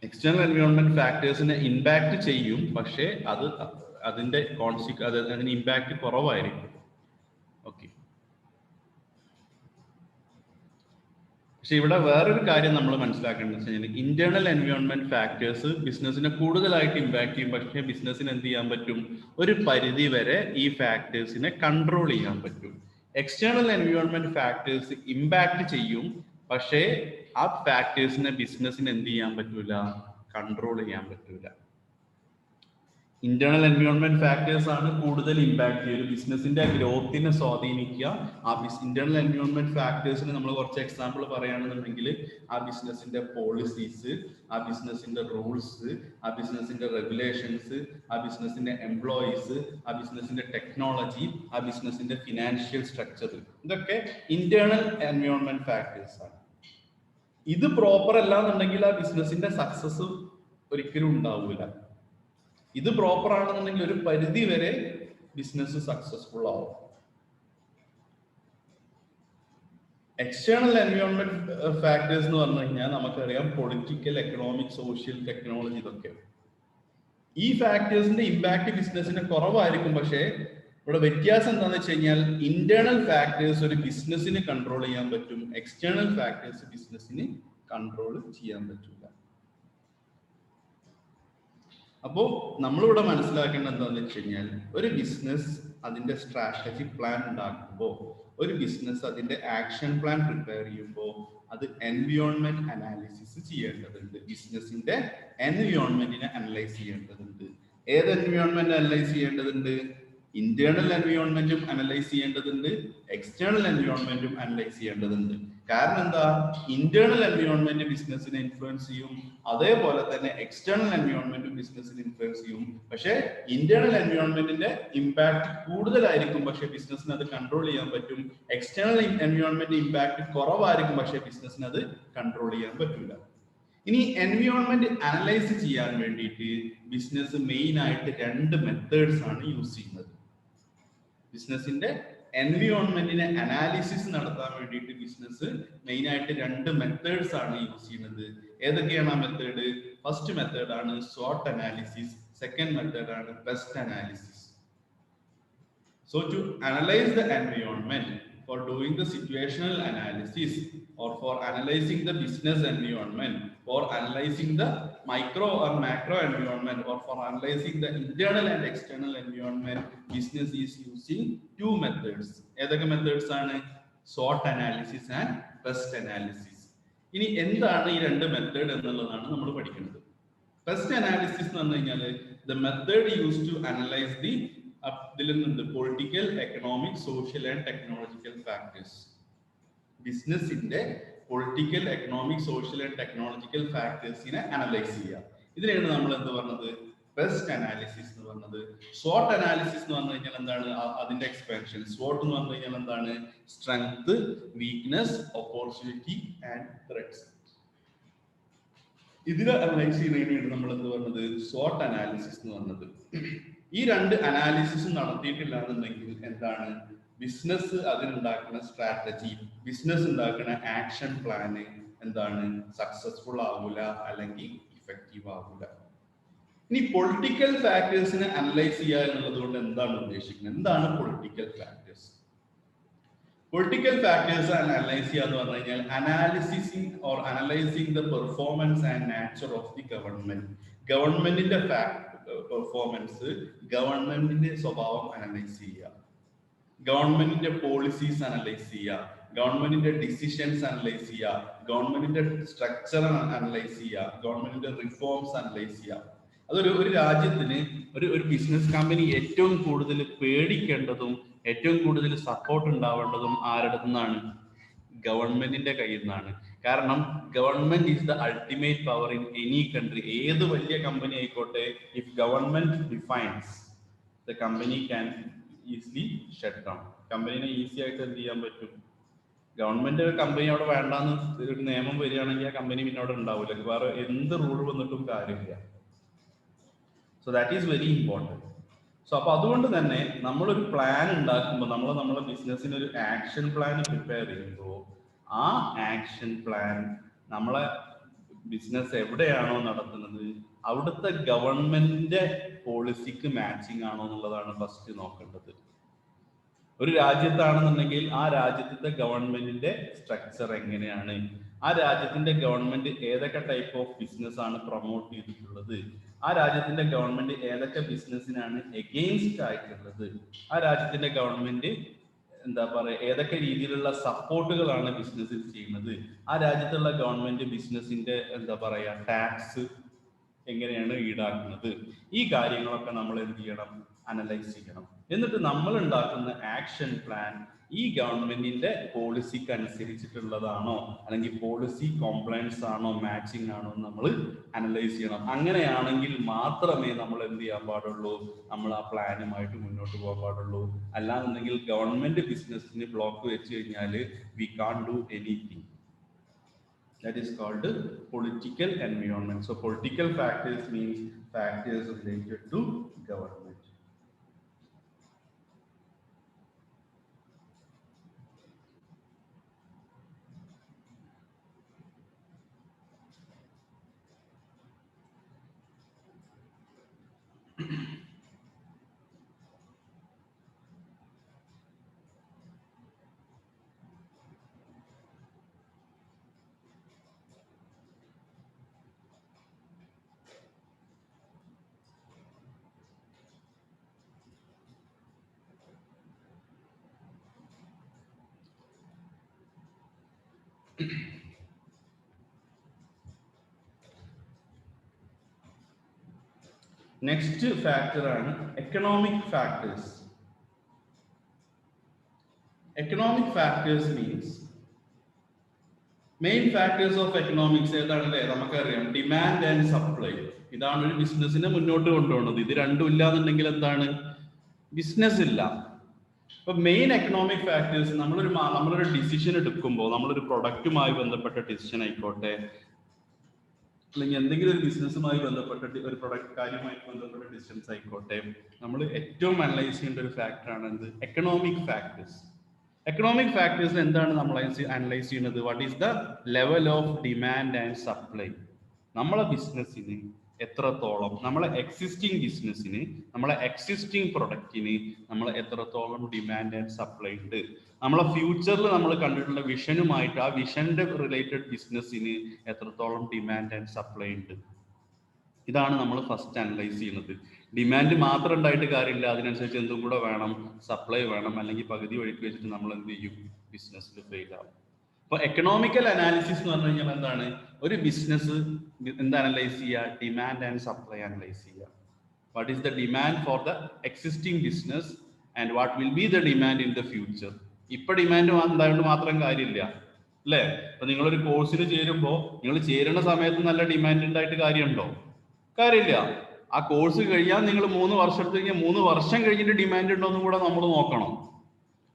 എക്സ്റ്റേണൽ എൻവിയോൺമെന്റ് ഫാക്ടേഴ്സിനെ ഇമ്പാക്ട് ചെയ്യും, പക്ഷേ അതിന്റെ അതിന് ഇമ്പാക്ട് കുറവായിരിക്കും. ഓക്കെ. പക്ഷെ ഇവിടെ വേറൊരു കാര്യം നമ്മൾ മനസ്സിലാക്കേണ്ടത് വെച്ച് കഴിഞ്ഞാൽ, ഇന്റേണൽ എൻവിയോൺമെന്റ് ഫാക്ടേഴ്സ് ബിസിനസിനെ കൂടുതലായിട്ട് ഇമ്പാക്ട് ചെയ്യും, പക്ഷേ ബിസിനസിന് എന്ത് ചെയ്യാൻ പറ്റും? ഒരു പരിധി വരെ ഈ ഫാക്ടേഴ്സിനെ കൺട്രോൾ ചെയ്യാൻ പറ്റും. എക്സ്റ്റേണൽ എൻവിയോൺമെന്റ് ഫാക്ടേഴ്സ് ഇമ്പാക്ട് ചെയ്യും, പക്ഷേ ആ ഫാക്ടേഴ്സിനെ ബിസിനസിന് എന്ത് ചെയ്യാൻ പറ്റൂല? കൺട്രോൾ ചെയ്യാൻ പറ്റൂല. ഇന്റേണൽ എൻവിയോൺമെന്റ് ഫാക്ടേഴ്സ് ആണ് കൂടുതൽ ഇമ്പാക്ട് ചെയ്യുക, ബിസിനസിന്റെ ഗ്രോത്തിനെ സ്വാധീനിക്കുക. ആ ഇന്റേണൽ എൻവിയോൺമെന്റ് ഫാക്ടേഴ്സിന് നമ്മൾ കുറച്ച് എക്സാമ്പിൾ പറയുകയാണെന്നുണ്ടെങ്കിൽ, ആ ബിസിനസിന്റെ പോളിസീസ്, ആ ബിസിനസിന്റെ റൂൾസ്, ആ ബിസിനസിന്റെ റെഗുലേഷൻസ്, ആ ബിസിനസിന്റെ എംപ്ലോയീസ്, ആ ബിസിനസിന്റെ ടെക്നോളജി, ആ ബിസിനസിന്റെ ഫിനാൻഷ്യൽ സ്ട്രക്ചർ, ഇതൊക്കെ ഇന്റേണൽ എൻവിയോൺമെന്റ് ഫാക്ടേഴ്സ് ആണ്. ഇത് പ്രോപ്പർ അല്ല എന്നുണ്ടെങ്കിൽ ആ ബിസിനസിന്റെ സക്സസ് ഒരിക്കലും ഉണ്ടാവില്ല. ഇത് പ്രോപ്പർ ആണെന്നുണ്ടെങ്കിൽ ഒരു പരിധി വരെ ബിസിനസ് സക്സസ്ഫുൾ ആവും. എക്സ്റ്റേണൽ എൻവിയോൺമെന്റ് ഫാക്ടേഴ്സ് എന്ന് പറഞ്ഞു കഴിഞ്ഞാൽ നമുക്കറിയാം, പൊളിറ്റിക്കൽ, എക്കണോമിക്, സോഷ്യൽ, ടെക്നോളജി, ഇതൊക്കെ. ഈ ഫാക്ടേഴ്സിന്റെ ഇമ്പാക്ട് ബിസിനസിന് കുറവായിരിക്കും, പക്ഷേ ഇവിടെ വ്യത്യാസം എന്താണെന്ന് വെച്ച് കഴിഞ്ഞാൽ ഇന്റേണൽ ഫാക്ടേഴ്സ് ഒരു ബിസിനസ്സിന് കൺട്രോൾ ചെയ്യാൻ പറ്റും, എക്സ്റ്റേണൽ ഫാക്ടേഴ്സ് ബിസിനസ്സിന് കൺട്രോൾ ചെയ്യാൻ പറ്റില്ല. അപ്പോൾ നമ്മളിവിടെ മനസ്സിലാക്കേണ്ടത് എന്താണെന്ന് വെച്ച് കഴിഞ്ഞാൽ ഒരു ബിസിനസ് അതിന്റെ സ്ട്രാറ്റജി പ്ലാൻ ഉണ്ടാക്കുമ്പോൾ, ഒരു ബിസിനസ് അതിന്റെ ആക്ഷൻ പ്ലാൻ പ്രിപ്പയർ ചെയ്യുമ്പോൾ അത് എൻവിയോൺമെന്റ് അനാലിസിസ് ചെയ്യേണ്ടതുണ്ട്. ബിസിനസിന്റെ എൻവിയോൺമെന്റിനെ അനലൈസ് ചെയ്യേണ്ടതുണ്ട്. ഏത് എൻവിയോൺമെന്റ് അനലൈസ് ചെയ്യേണ്ടതുണ്ട്? ഇന്റേണൽ എൻവിയോൺമെന്റും അനലൈസ് ചെയ്യേണ്ടതുണ്ട്, എക്സ്റ്റേണൽ എൻവിയോൺമെന്റും അനലൈസ് ചെയ്യേണ്ടതുണ്ട്. കാരണം എന്താ? ഇന്റേണൽ എൻവിയോൺമെന്റ് ബിസിനസിനെ ഇൻഫ്ലുവൻസ് ചെയ്യും, അതേപോലെ തന്നെ എക്സ്റ്റേണൽ എൻവിയോൺമെന്റും ബിസിനസിനെ ഇൻഫ്ലുവൻസ് ചെയ്യും. പക്ഷേ ഇന്റേണൽ എൻവിയോൺമെന്റിന്റെ ഇമ്പാക്ട് കൂടുതലായിരിക്കും, പക്ഷേ ബിസിനസിന് അത് കൺട്രോൾ ചെയ്യാൻ പറ്റും. എക്സ്റ്റേണൽ എൻവിയോൺമെന്റ് ഇമ്പാക്ട് കുറവായിരിക്കും, പക്ഷേ ബിസിനസിന് അത് കൺട്രോൾ ചെയ്യാൻ പറ്റില്ല. ഇനി എൻവിയോൺമെന്റ് അനലൈസ് ചെയ്യാൻ വേണ്ടിയിട്ട് ബിസിനസ് മെയിൻ ആയിട്ട് 2 മെത്തേഡ്സ് ആണ് യൂസ് ചെയ്യുന്നത്. ബിസിനസിന്റെ എൻവിയോൺമെന്റിനെ അനാലിസിസ് നടത്താൻ വേണ്ടിയിട്ട് ബിസിനസ് മെയിൻ ആയിട്ട് 2 മെത്തേഡ്സ് ആണ് യൂസ് ചെയ്യുന്നത്. ഏതൊക്കെയാണ് ആ മെത്തേഡ്? ഫസ്റ്റ് മെത്തേഡ് ആണ് SWOT അനാലിസിസ്, സെക്കൻഡ് മെത്തേഡ് ആണ് best analysis. So to analyze the environment, for doing the situational analysis, or for analyzing the business environment, for analyzing the micro or macro environment, or for analyzing the internal and external environment, business is using 2 methods. ഏതൊക്കെ methods ആണ്? SWOT analysis and best analysis. ഇനി എന്താണ് ഈ 2 method എന്നുള്ളതാണ് നമ്മൾ പഠിക്കുന്നത്. Best analysis എന്ന് പറഞ്ഞു കഴിഞ്ഞാൽ the method used to analyze the political, economic, social and technological factors. ബിസിനസിന്റെ political, economic, social and technological ഫാക്ടേഴ്സിനെ അനലൈസ് ചെയ്യുക. ഇതിനെയാണ് നമ്മൾ എന്ത് പറഞ്ഞത്? ബെസ്റ്റ് അനാലിസിസ് എന്ന് പറഞ്ഞത്. SWOT അനാലിസിസ് എന്ന് പറഞ്ഞു കഴിഞ്ഞാൽ എന്താണ്? അതിന്റെ എക്സ്പാൻഷൻ. SWOT എന്ന് പറഞ്ഞു കഴിഞ്ഞാൽ എന്താണ്? Strength, weakness, opportunity and threats. ഇതിനെ അനലൈസ് ചെയ്യുന്നതിനാണ് നമ്മൾ എന്ത് പറഞ്ഞത്? SWOT അനാലിസിസ് എന്ന് പറഞ്ഞത്. ഈ 2 അനാലിസിസ് നടത്തിയിട്ടില്ല എന്നുണ്ടെങ്കിൽ എന്താണ്? ബിസിനസ് അതിനുണ്ടാക്കുന്ന സ്ട്രാറ്റജി, ബിസിനസ് ഉണ്ടാക്കുന്ന ആക്ഷൻ പ്ലാന് എന്താണ്? സക്സസ്ഫുൾ ആവൂല, അല്ലെങ്കിൽ ഇഫക്റ്റീവ് ആവൂല. ഇനി പൊളിറ്റിക്കൽ ഫാക്ടേഴ്സിനെ അനലൈസ് ചെയ്യുക എന്നുള്ളത് കൊണ്ട് എന്താണ് ഉദ്ദേശിക്കുന്നത്? എന്താണ് political factors? Political factors analyse ചെയ്യുക എന്ന് പറഞ്ഞു കഴിഞ്ഞാൽ analysing or analysing the performance and nature of the government. ഗവൺമെന്റിന്റെ പെർഫോമൻസ്, ഗവൺമെന്റിന്റെ സ്വഭാവം അനലൈസ് ചെയ്യുക, ഗവൺമെന്റിന്റെ പോളിസീസ് അനലൈസ് ചെയ്യുക, ഗവൺമെന്റിന്റെ ഡിസിഷൻസ് അനലൈസ് ചെയ്യുക, ഗവൺമെന്റിന്റെ സ്ട്രക്ചർ അനലൈസ് ചെയ്യുക, ഗവൺമെന്റിന്റെ റിഫോംസ് അനലൈസ് ചെയ്യുക. ഒരു രാജ്യത്തിന് ഒരു ബിസിനസ് കമ്പനി ഏറ്റവും കൂടുതൽ പേടിക്കേണ്ടതും ഏറ്റവും കൂടുതൽ സപ്പോർട്ട് ഉണ്ടാവേണ്ടതും ആരുടെ നിന്നാണ്? ഗവൺമെന്റിന്റെ കയ്യിൽ നിന്നാണ്. കാരണം government is the ultimate power in any country. ഏത് വലിയ കമ്പനി ആയിക്കോട്ടെ, if government defines the company can easily shut down. കമ്പനിനെ ഈസി ആയിട്ട് എന്ത് ചെയ്യാൻ പറ്റും? ഗവൺമെന്റ് കമ്പനി അവിടെ വേണ്ടാന്ന് ഒരു നിയമം വരികയാണെങ്കിൽ ആ കമ്പനി പിന്നെ അവിടെ ഉണ്ടാവില്ല. വേറെ എന്ത് റൂൾ വന്നിട്ടും കാര്യമില്ല. So that is very important. So അപ്പൊ അതുകൊണ്ട് തന്നെ നമ്മളൊരു പ്ലാൻ ഉണ്ടാക്കുമ്പോൾ, നമ്മുടെ ബിസിനസ്സിന് ഒരു ആക്ഷൻ പ്ലാൻ പ്രിപ്പയർ ചെയ്യുമ്പോൾ, ആ ആക്ഷൻ പ്ലാൻ നമ്മളെ ബിസിനസ് എവിടെയാണോ നടത്തുന്നത് അവിടുത്തെ ഗവൺമെന്റിന്റെ പോളിസിക്ക് മാച്ചിങ് ആണോ എന്നുള്ളതാണ് ഫസ്റ്റ് നോക്കേണ്ടത്. ഒരു രാജ്യത്താണെന്നുണ്ടെങ്കിൽ ആ രാജ്യത്തിന്റെ ഗവൺമെന്റിന്റെ സ്ട്രക്ചർ എങ്ങനെയാണ്, ആ രാജ്യത്തിന്റെ ഗവൺമെന്റ് ഏതൊക്കെ ടൈപ്പ് ഓഫ് ബിസിനസ് ആണ് പ്രൊമോട്ട് ചെയ്തിട്ടുള്ളത്, ആ രാജ്യത്തിന്റെ ഗവൺമെന്റ് ഏതൊക്കെ ബിസിനസ്സിനാണ് എഗെയിൻസ്റ്റ് ആയിട്ടുള്ളത്, ആ രാജ്യത്തിന്റെ ഗവൺമെന്റ് എന്താ പറയുക ഏതൊക്കെ രീതിയിലുള്ള സപ്പോർട്ടുകളാണ് ബിസിനസ്സിൽ ചെയ്യുന്നത്, ആ രാജ്യത്തുള്ള ഗവൺമെന്റ് ബിസിനസിന്റെ എന്താ പറയുക ടാക്സ് എങ്ങനെയാണ് ഈടാക്കുന്നത്, ഈ കാര്യങ്ങളൊക്കെ നമ്മൾ എന്ത് ചെയ്യണം? അനലൈസ് ചെയ്യണം. എന്നിട്ട് നമ്മൾ ഉണ്ടാക്കുന്ന ആക്ഷൻ പ്ലാൻ ഈ ഗവൺമെന്റിന്റെ പോളിസിക്ക് അനുസരിച്ചിട്ടുള്ളതാണോ, അല്ലെങ്കിൽ പോളിസി കോംപ്ലയൻസ് ആണോ, മാച്ചിങ് ആണോ എന്ന് നമ്മൾ അനലൈസ് ചെയ്യണം. അങ്ങനെയാണെങ്കിൽ മാത്രമേ നമ്മൾ എന്ത് ചെയ്യാൻ പാടുള്ളൂ? നമ്മൾ ആ പ്ലാനുമായിട്ട് മുന്നോട്ട് പോകാൻ പാടുള്ളൂ. അല്ലാന്നുണ്ടെങ്കിൽ ഗവൺമെന്റ് ബിസിനസ്സിന് ബ്ലോക്ക് വെച്ച് കഴിഞ്ഞാൽ we can do anything. That is called political environment. So political factors means factors related to government. Next factor ആണ് economic factors. Economic factors means main factors of economics ഏതാണല്ലേ? നമുക്കറിയാം ഡിമാൻഡ് ആൻഡ് സപ്ലൈ. ഇതാണ് ഒരു ബിസിനസിനെ മുന്നോട്ട് കൊണ്ടുപോകുന്നത്. ഇത് രണ്ടും ഇല്ലാന്നുണ്ടെങ്കിൽ എന്താണ്? ബിസിനസ് ഇല്ല. ഇപ്പൊ മെയിൻ എക്കണോമിക് ഫാക്ടേഴ്സ് നമ്മളൊരു ഡിസിഷൻ എടുക്കുമ്പോൾ, നമ്മളൊരു പ്രൊഡക്റ്റുമായി ബന്ധപ്പെട്ട ഡിസിഷൻ ആയിക്കോട്ടെ, അല്ലെങ്കിൽ എന്തെങ്കിലും ഒരു ബിസിനസ്സുമായി ബന്ധപ്പെട്ട ഒരു പ്രൊഡക്റ്റ് കാര്യമായി ബന്ധപ്പെട്ട ഡിസിഷൻസ് ആയിക്കോട്ടെ, നമ്മൾ ഏറ്റവും അനലൈസ് ചെയ്യേണ്ട ഒരു ഫാക്ടറാണ് എന്ത്? Economic factors. എക്കണോമിക് ഫാക്ടേഴ്സിൽ എന്താണ് നമ്മൾ അനലൈസ് ചെയ്യുന്നത്? What is the level of demand and supply. നമ്മളെ ബിസിനസ്സിന് എത്രത്തോളം, നമ്മളെ എക്സിസ്റ്റിംഗ് ബിസിനസ്സിന്, നമ്മളെ എക്സിസ്റ്റിംഗ് പ്രൊഡക്റ്റിന് നമ്മൾ എത്രത്തോളം ഡിമാൻഡ് ആൻഡ് സപ്ലൈ ഉണ്ട്. നമ്മളെ ഫ്യൂച്ചറിൽ നമ്മൾ കണ്ടിട്ടുള്ള വിഷനുമായിട്ട് ആ വിഷന്റെ റിലേറ്റഡ് ബിസിനസ്സിന് എത്രത്തോളം ഡിമാൻഡ് ആൻഡ് സപ്ലൈ ഉണ്ട്. ഇതാണ് നമ്മൾ ഫസ്റ്റ് അനലൈസ് ചെയ്യുന്നത്. ഡിമാൻഡ് മാത്രം ഉണ്ടായിട്ട് കാര്യമില്ല, അതിനനുസരിച്ച് എന്തും കൂടെ വേണം, സപ്ലൈ വേണം. അല്ലെങ്കിൽ പകുതി വഴിക്ക് വെച്ചിട്ട് നമ്മൾ എന്ത് ചെയ്യും? ബിസിനസ്സിൽ ഫെയിൽ ആവും. അപ്പൊ എക്കണോമിക്കൽ അനാലിസിസ് എന്ന് പറഞ്ഞു കഴിഞ്ഞാൽ എന്താണ്? ഒരു ബിസിനസ് എന്ത് അനലൈസ് ചെയ്യുക? ഡിമാൻഡ് ആൻഡ് സപ്ലൈ അനലൈസ് ചെയ്യുക. What is the demand for the existing business and what will be the demand in the future. ഇപ്പൊ ഡിമാൻഡ് ഉണ്ടായിട്ട് മാത്രം കാര്യമില്ല അല്ലേ? അപ്പൊ നിങ്ങളൊരു കോഴ്സിന് ചേരുമ്പോൾ നിങ്ങൾ ചേരുന്ന സമയത്ത് നല്ല ഡിമാൻഡ് ഉണ്ടായിട്ട് കാര്യമുണ്ടോ? കാര്യമില്ല. ആ കോഴ്സ് കഴിയാൻ നിങ്ങൾ 3 വർഷം എടുത്തു കഴിഞ്ഞാൽ 3 വർഷം കഴിഞ്ഞിട്ട് ഡിമാൻഡ് ഉണ്ടോ എന്നും കൂടെ നമ്മൾ നോക്കണം.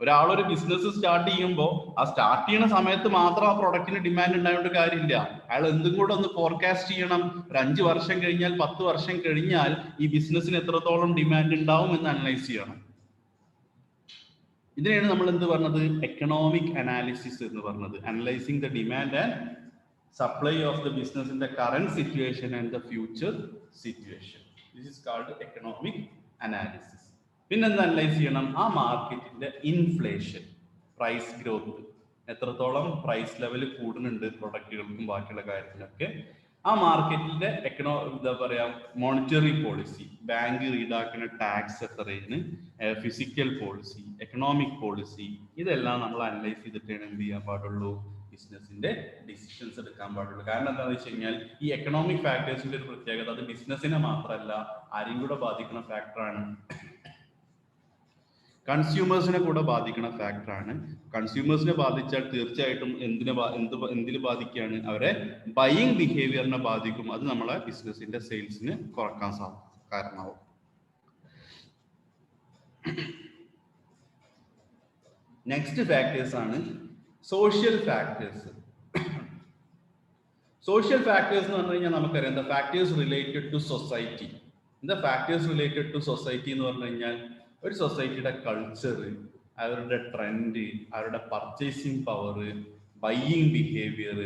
ഒരാളൊരു ബിസിനസ് സ്റ്റാർട്ട് ചെയ്യുമ്പോൾ ആ സ്റ്റാർട്ട് ചെയ്യുന്ന സമയത്ത് മാത്രം ആ പ്രൊഡക്റ്റിന് ഡിമാൻഡ് ഉണ്ടായിട്ട് കാര്യമില്ല. അയാൾ എന്തും കൂടെ ഒന്ന് ഫോർകാസ്റ്റ് ചെയ്യണം. ഒരു 5 വർഷം കഴിഞ്ഞാൽ, 10 വർഷം കഴിഞ്ഞാൽ ഈ ബിസിനസ്സിന് എത്രത്തോളം ഡിമാൻഡ് ഉണ്ടാവും എന്ന് അനലൈസ് ചെയ്യണം. ഇതിനെയാണ് നമ്മൾ എന്ത് പറഞ്ഞത്? എക്കണോമിക് അനാലിസിസ് എന്ന് പറഞ്ഞത്. Analysing the demand and supply of the business in the current situation and the future situation. This is called economic analysis. പിന്നെന്ത് അനലൈസ് ചെയ്യണം? ആ മാർക്കറ്റിന്റെ ഇൻഫ്ലേഷൻ, പ്രൈസ് ഗ്രോത്ത്, എത്രത്തോളം പ്രൈസ് ലെവൽ കൂടുന്നുണ്ട് പ്രൊഡക്റ്റുകൾക്കും ബാക്കിയുള്ള കാര്യത്തിനൊക്കെ. ആ മാർക്കറ്റിന്റെ എന്താ പറയാ, മോണിറ്ററി പോളിസി, ബാങ്ക് ഈടാക്കുന്ന ടാക്സ് എത്രയാണ്, ഫിസിക്കൽ പോളിസി, എക്കണോമിക് പോളിസി, ഇതെല്ലാം നമ്മൾ അനലൈസ് ചെയ്തിട്ടാണ് എന്ത് ചെയ്യാൻ പാടുള്ളൂ? ബിസിനസിന്റെ ഡിസിഷൻസ് എടുക്കാൻ പാടുള്ളൂ. കാരണം എന്താണെന്ന് വെച്ച് കഴിഞ്ഞാൽ ഈ എക്കണോമിക് ഫാക്ടേഴ്സിന്റെ ഒരു പ്രത്യേകത, അത് ബിസിനസിനെ മാത്രമല്ല ആരെയും കൂടെ ബാധിക്കുന്ന ഫാക്ടറാണ്. കൺസ്യൂമേഴ്സിനെ കൂടെ ബാധിക്കുന്ന ഫാക്ടറാണ്. കൺസ്യൂമേഴ്സിനെ ബാധിച്ചാൽ തീർച്ചയായിട്ടും എന്തിന് ബാധിക്കുകയാണ്? അവരെ ബൈയിങ് ബിഹേവിയറിനെ ബാധിക്കും. അത് നമ്മളെ ബിസിനസിന്റെ സെയിൽസിന് കുറക്കാൻ കാരണമാവും. നെക്സ്റ്റ് ഫാക്ടേഴ്സ് ആണ് സോഷ്യൽ ഫാക്ടേഴ്സ്. സോഷ്യൽ ഫാക്ടേഴ്സ് എന്ന് പറഞ്ഞു കഴിഞ്ഞാൽ നമുക്കറിയാം the factors related to society. The factors related to society എന്ന് പറഞ്ഞു കഴിഞ്ഞാൽ ഒരു സൊസൈറ്റിയുടെ കൾച്ചർ, അവരുടെ ട്രെൻഡ്, അവരുടെ purchasing power, buying behaviour,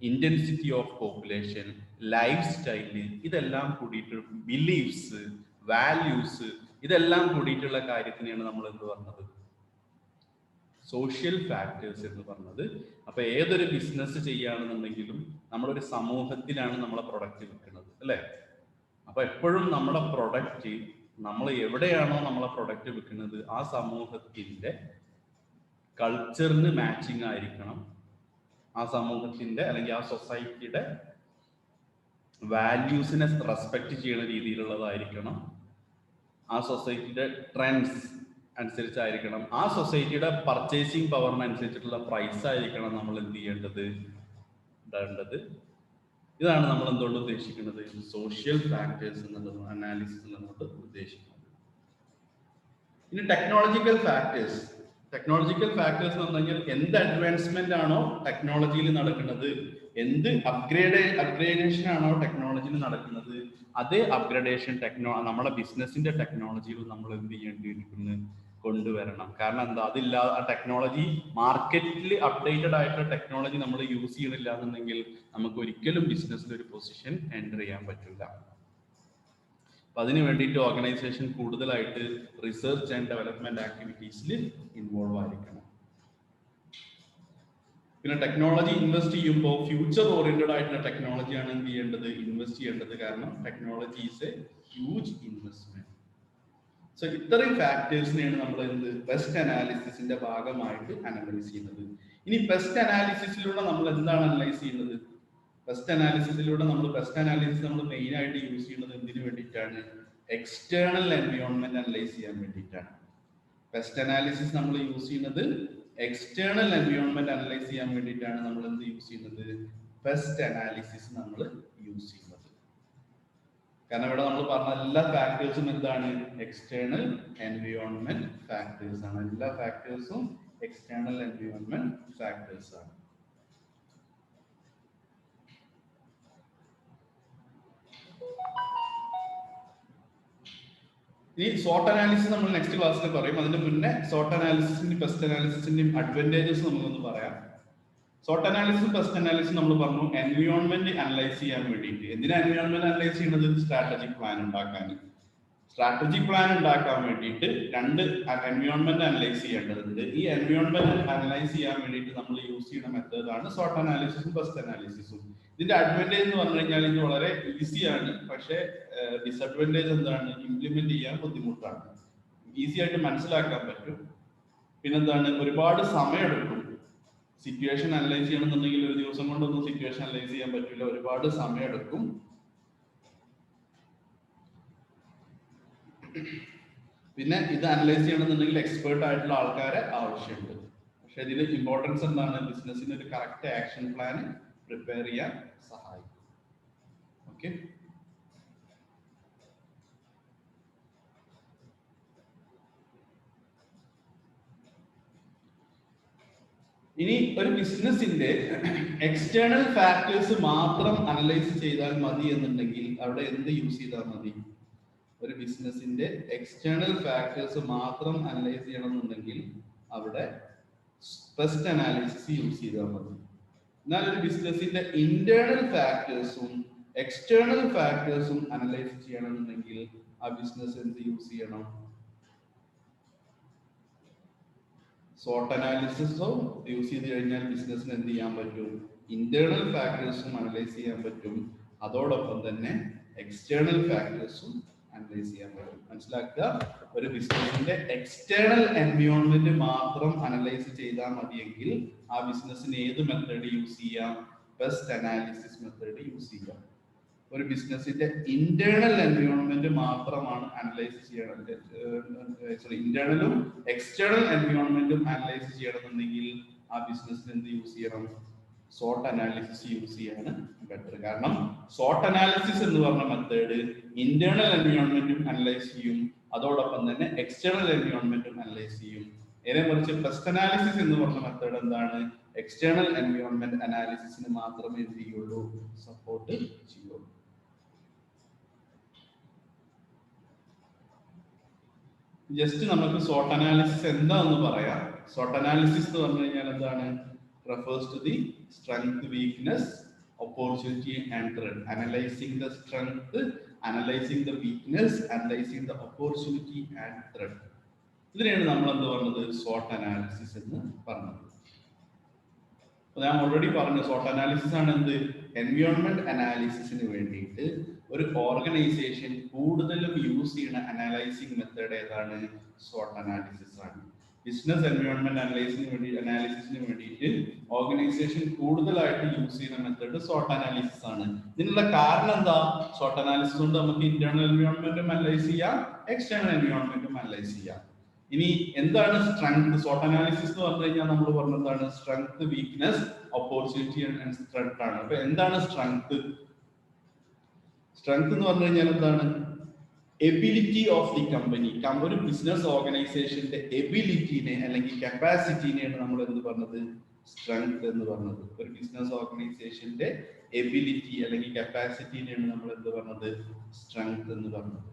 intensity of population, life style, ഇതെല്ലാം കൂടിയിട്ട് ബിലീഫ്സ്, വാല്യൂസ്, ഇതെല്ലാം കൂടിയിട്ടുള്ള കാര്യത്തിനെയാണ് നമ്മൾ എന്ത് പറഞ്ഞത്? സോഷ്യൽ ഫാക്ടേഴ്സ് എന്ന് പറഞ്ഞത്. അപ്പൊ ഏതൊരു ബിസിനസ് ചെയ്യുകയാണെന്നുണ്ടെങ്കിലും നമ്മളൊരു സമൂഹത്തിലാണ് നമ്മളെ പ്രൊഡക്റ്റ് വിൽക്കുന്നത് അല്ലേ? അപ്പൊ എപ്പോഴും നമ്മുടെ പ്രൊഡക്റ്റ്, നമ്മൾ എവിടെയാണോ നമ്മളെ പ്രൊഡക്റ്റ് വിൽക്കുന്നത് ആ സമൂഹത്തിന്റെ കൾച്ചറിന് മാച്ചിങ് ആയിരിക്കണം. ആ സമൂഹത്തിന്റെ അല്ലെങ്കിൽ ആ സൊസൈറ്റിയുടെ വാല്യൂസിനെ റെസ്പെക്ട് ചെയ്യുന്ന രീതിയിലുള്ളതായിരിക്കണം. ആ സൊസൈറ്റിയുടെ ട്രെൻഡ്സ് അനുസരിച്ചായിരിക്കണം. ആ സൊസൈറ്റിയുടെ പർച്ചേസിങ് പവറിനനുസരിച്ചിട്ടുള്ള പ്രൈസ് ആയിരിക്കണം നമ്മൾ എന്ത് ചെയ്യേണ്ടത്, ഇടേണ്ടത്. ഇതാണ് നമ്മൾ എന്തുകൊണ്ട് ഉദ്ദേശിക്കുന്നത് സോഷ്യൽ ഫാക്ടേഴ്സ് എന്നുള്ളത്, അനാലിസിസ് എന്നുള്ളത് ഉദ്ദേശിക്കുന്നത്. ഇനി ടെക്നോളജിക്കൽ ഫാക്ടേഴ്സ്. ടെക്നോളജിക്കൽ ഫാക്ടേഴ്സ് എന്ന് പറഞ്ഞാൽ എന്ത് അഡ്വാൻസ്മെന്റ് ആണോ ടെക്നോളജിയിൽ നടക്കുന്നത്, എന്ത് അപ്ഗ്രേഡേഷൻ ആണോ ടെക്നോളജിയിൽ നടക്കുന്നത്, അതേ അപ്ഗ്രഡേഷൻ നമ്മളെ ബിസിനസിന്റെ ടെക്നോളജിയിൽ നമ്മൾ എന്ത് ചെയ്യേണ്ടിയിരിക്കുന്നു, കൊണ്ടുവരണം. കാരണം എന്താ, അതില്ലാതെ ആ ടെക്നോളജി മാർക്കറ്റിൽ അപ്ഡേറ്റഡ് ആയിട്ടുള്ള ടെക്നോളജി നമ്മൾ യൂസ് ചെയ്യണില്ല എന്നുണ്ടെങ്കിൽ നമുക്ക് ഒരിക്കലും ബിസിനസ്സിൽ ഒരു പൊസിഷൻ എൻ്റർ ചെയ്യാൻ പറ്റില്ല. അപ്പൊ അതിന് വേണ്ടിയിട്ട് ഓർഗനൈസേഷൻ കൂടുതലായിട്ട് റിസർച്ച് ആൻഡ് ഡെവലപ്മെന്റ് ആക്ടിവിറ്റീസിൽ ഇൻവോൾവ് ആയിരിക്കണം. പിന്നെ ടെക്നോളജി ഇൻവെസ്റ്റ് ചെയ്യുമ്പോൾ ഫ്യൂച്ചർ ഓറിയന്റഡ് ആയിട്ടുള്ള ടെക്നോളജിയാണ് എന്ത് ചെയ്യേണ്ടത്, ഇൻവെസ്റ്റ് ചെയ്യേണ്ടത്. കാരണം technology is A huge investment. So ഇത്രയും ഫാക്ടേഴ്സിനെയാണ് നമ്മൾ എന്ത് പെസ്റ്റ് അനാലിസിസിന്റെ ഭാഗമായിട്ട് അനലൈസ് ചെയ്യുന്നത്. ഇനി പെസ്റ്റ് അനാലിസിസിലൂടെ നമ്മൾ എന്താണ് അനലൈസ് ചെയ്യുന്നത്? പെസ്റ്റ് അനാലിസിസ് നമ്മൾ മെയിൻ ആയിട്ട് യൂസ് ചെയ്യുന്നത് എന്തിനു വേണ്ടിയിട്ടാണ്? എക്സ്റ്റേണൽ എൻവയോൺമെന്റ് അനലൈസ് ചെയ്യാൻ വേണ്ടിയിട്ടാണ്. പെസ്റ്റ് അനാലിസിസ് നമ്മൾ യൂസ് ചെയ്യുന്നത് എക്സ്റ്റേണൽ എൻവയോൺമെന്റ് അനലൈസ് ചെയ്യാൻ വേണ്ടിയിട്ടാണ്. നമ്മൾ എന്ത് യൂസ് ചെയ്യുന്നത്? പെസ്റ്റ് അനാലിസിസ് നമ്മൾ യൂസ് ചെയ്യുന്നത്. കാരണം ഇവിടെ നമ്മൾ പറഞ്ഞ എല്ലാ ഫാക്ടേഴ്സും എന്താണ്? എക്സ്റ്റേണൽ എൻവയോൺമെന്റ് ഫാക്ടേഴ്സ് ആണ്. എല്ലാ ഫാക്ടേഴ്സും എക്സ്റ്റേണൽ എൻവയോൺമെന്റ് ഫാക്ടേഴ്സ് ആണ്. ഇനി സോർട്ട് അനാലിസിസ് നമ്മൾ നെക്സ്റ്റ് ക്ലാസ്സിൽ പറയും. അതിന് മുന്നേ സോർട്ട് അനാലിസിന്റെയും പെസ്റ്റ് അനാലിസിന്റെയും അഡ്വാൻറ്റേജസ് നമുക്കൊന്ന് പറയാം. സോർട്ട് അനാലിസിസ് പെസ്റ്റ് അനാലിസിസ് നമ്മൾ പറഞ്ഞു എൻവയോൺമെന്റ് അനലൈസ് ചെയ്യാൻ വേണ്ടിയിട്ട്. എന്തിനാ എൻവയോൺമെന്റ് അനലൈസ് ചെയ്യുന്നത്? സ്ട്രാറ്റജിക് പ്ലാൻ ഉണ്ടാക്കാൻ. സ്ട്രാറ്റജിക് പ്ലാൻ ഉണ്ടാക്കാൻ വേണ്ടിയിട്ട് രണ്ട് എൻവയോൺമെന്റ് അനലൈസ് ചെയ്യേണ്ടതുണ്ട്. ഈ എൻവയോൺമെന്റ് അനലൈസ് ചെയ്യാൻ വേണ്ടിയിട്ട് നമ്മൾ യൂസ് ചെയ്യുന്ന മെത്തേഡാണ് സോർട്ട് അനാലിസിസും പെസ്റ്റ് അനാലിസിസും. ഇതിന്റെ അഡ്വാൻറ്റേജ് എന്ന് പറഞ്ഞു കഴിഞ്ഞാൽ ഇത് വളരെ ഈസിയാണ്. പക്ഷേ ഡിസഡ്വാൻറ്റേജ് എന്താണ്? ഇംപ്ലിമെന്റ് ചെയ്യാൻ ബുദ്ധിമുട്ടാണ്. ഈസി ആയിട്ട് മനസ്സിലാക്കാൻ പറ്റും, പിന്നെന്താണ്? ഒരുപാട് സമയമെടുക്കും. സിറ്റുവേഷൻ അനലൈസ് ചെയ്യണമെന്നുണ്ടെങ്കിൽ ഒരു ദിവസം കൊണ്ടൊന്നും സിറ്റുവേഷൻ അനലൈസ് ചെയ്യാൻ പറ്റില്ല, ഒരുപാട് സമയമെടുക്കും. പിന്നെ ഇത് അനലൈസ് ചെയ്യണമെന്നുണ്ടെങ്കിൽ എക്സ്പേർട്ട് ആയിട്ടുള്ള ആൾക്കാരെ ആവശ്യമുണ്ട്. പക്ഷെ ഇതിൽ ഇമ്പോർട്ടൻസ് എന്താണ്? ബിസിനസ്സിന് ഒരു കറക്റ്റ് ആക്ഷൻ പ്ലാൻ പ്രിപ്പയർ ചെയ്യാൻ സഹായിക്കും. ഓക്കെ, ഇനി ഒരു ബിസിനസിന്റെ എക്സ്റ്റേണൽ ഫാക്ടേഴ്സ് മാത്രം അനലൈസ് ചെയ്താൽ മതി എന്നുണ്ടെങ്കിൽ അവിടെ എന്ത് യൂസ് ചെയ്താൽ മതി? ഒരു ബിസിനസിന്റെ എക്സ്റ്റേണൽ ഫാക്ടേഴ്സ് മാത്രം അനലൈസ് ചെയ്യണമെന്നുണ്ടെങ്കിൽ അവിടെ പെസ്റ്റ് അനാലിസിസ് യൂസ് ചെയ്താൽ മതി. എന്നാൽ ഒരു ബിസിനസിന്റെ ഇന്റേണൽ ഫാക്ടേഴ്സും എക്സ്റ്റേണൽ ഫാക്ടേഴ്സും അനലൈസ് ചെയ്യണമെന്നുണ്ടെങ്കിൽ ആ ബിസിനസ് എന്ത് യൂസ് ചെയ്യണം? സോർട്ട് അനാലിസിസോ യൂസ് ചെയ്ത് കഴിഞ്ഞാൽ ബിസിനസ്സിന് എന്ത് ചെയ്യാൻ പറ്റും? ഇന്റേണൽ ഫാക്ടേഴ്സും അനലൈസ് ചെയ്യാൻ പറ്റും, അതോടൊപ്പം തന്നെ എക്സ്റ്റേണൽ ഫാക്ടേഴ്സും അനലൈസ് ചെയ്യാൻ പറ്റും. മനസ്സിലാക്കുക, ഒരു ബിസിനസിന്റെ എക്സ്റ്റേണൽ എൻവയോൺമെന്റ് മാത്രം അനലൈസ് ചെയ്താൽ മതിയെങ്കിൽ ആ ബിസിനസ്സിന് ഏത് മെത്തേഡ് യൂസ് ചെയ്യാം? പെസ്റ്റ് അനാലിസിസ് മെത്തേഡ് യൂസ് ചെയ്യാം. ഒരു ബിസിനസിന്റെ ഇന്റേണൽ എൻവയോൺമെന്റ് മാത്രമാണ് അനലൈസ് ചെയ്യണത്, ഇന്റേണലും എക്സ്റ്റേണൽ എൻവയോൺമെന്റും അനലൈസ് ചെയ്യണമെന്നുണ്ടെങ്കിൽ ആ ബിസിനസ്സിന് എന്ത് യൂസ് ചെയ്യണം? സോർട്ട് അനാലിസിസ് യൂസ് ചെയ്യാണ് ബെറ്റർ. കാരണം സോർട്ട് അനാലിസിസ് എന്ന് പറഞ്ഞ മെത്തേഡ് ഇന്റേണൽ എൻവയോൺമെന്റും അനലൈസ് ചെയ്യും, അതോടൊപ്പം തന്നെ എക്സ്റ്റേണൽ എൻവയോൺമെന്റും അനലൈസ് ചെയ്യും. നേരെ മറിച്ച് പെസ്റ്റ് അനാലിസിസ് എന്ന് പറഞ്ഞ മെത്തേഡ് എന്താണ്? എക്സ്റ്റേണൽ എൻവയോൺമെന്റ് അനാലിസിസിന് മാത്രമേ എന്ത് ചെയ്യുള്ളൂ? സപ്പോർട്ട് ചെയ്യുള്ളൂ. ജസ്റ്റ് നമുക്ക് സോർട്ട് അനാലിസിസ് എന്താണെന്ന് പറയാം. സോർട്ട് അനാലിസിസ് എന്ന് പറഞ്ഞു കഴിഞ്ഞാൽ എന്താണ്? refers to the strength, weakness, opportunity and threat. Analyzing the strength, analyzing the weakness, analyzing the opportunity and threat. ഇതിനെയാണ് നമ്മൾ എന്ത് പറഞ്ഞത്? സോർട്ട് അനാലിസിസ് എന്ന് പറഞ്ഞത്. ഞാൻ ഓൾറെഡി പറഞ്ഞു, സോർട്ട് അനാലിസിസ് ആണ് എന്ത്? എൻവയോൺമെന്റ് അനാലിസിസിന് വേണ്ടിയിട്ട് ഒരു ഓർഗനൈസേഷൻ കൂടുതലും യൂസ് ചെയ്യുന്ന അനലൈസിങ് മെത്തേഡ് ഏതാണ്? സോർട്ട് അനാലിസിസ് ആണ്. ബിസിനസ് എൻവയോൺമെന്റ് അനാലിസിസിന് വേണ്ടിയിട്ട് ഓർഗനൈസേഷൻ കൂടുതലായിട്ട് യൂസ് ചെയ്യുന്ന മെത്തേഡ് സോർട്ട് അനാലിസിസ് ആണ്. ഇതിനുള്ള കാരണം എന്താ? സോർട്ട് അനാലിസിസ് കൊണ്ട് നമുക്ക് ഇന്റേണൽ എൻവയോൺമെന്റും അനലൈസ് ചെയ്യാം, എക്സ്റ്റേണൽ എൻവയോൺമെന്റും അനലൈസ് ചെയ്യാം. ഇനി എന്താണ് സ്ട്രെങ്ത്? സോർട്ട് അനാലിസിസ് എന്ന് പറഞ്ഞു കഴിഞ്ഞാൽ നമ്മൾ പറഞ്ഞതാണ് strength, weakness, opportunity and threat ആണ്. അപ്പൊ എന്താണ് സ്ട്രെങ്ത്? സ്ട്രെങ്ത് എന്ന് പറഞ്ഞു കഴിഞ്ഞാൽ എന്താണ്? Ability of the company. ഒരു ബിസിനസ് ഓർഗനൈസേഷന്റെ എബിലിറ്റിനെ അല്ലെങ്കിൽ കപ്പാസിറ്റിനെയാണ് നമ്മൾ എന്ത് പറഞ്ഞത്? സ്ട്രെങ്ത് എന്ന് പറഞ്ഞത്. ഒരു ബിസിനസ് ഓർഗനൈസേഷന്റെ എബിലിറ്റി അല്ലെങ്കിൽ കപ്പാസിറ്റിനെയാണ് നമ്മൾ എന്ത് പറഞ്ഞത്? സ്ട്രെങ്ത് എന്ന് പറഞ്ഞത്.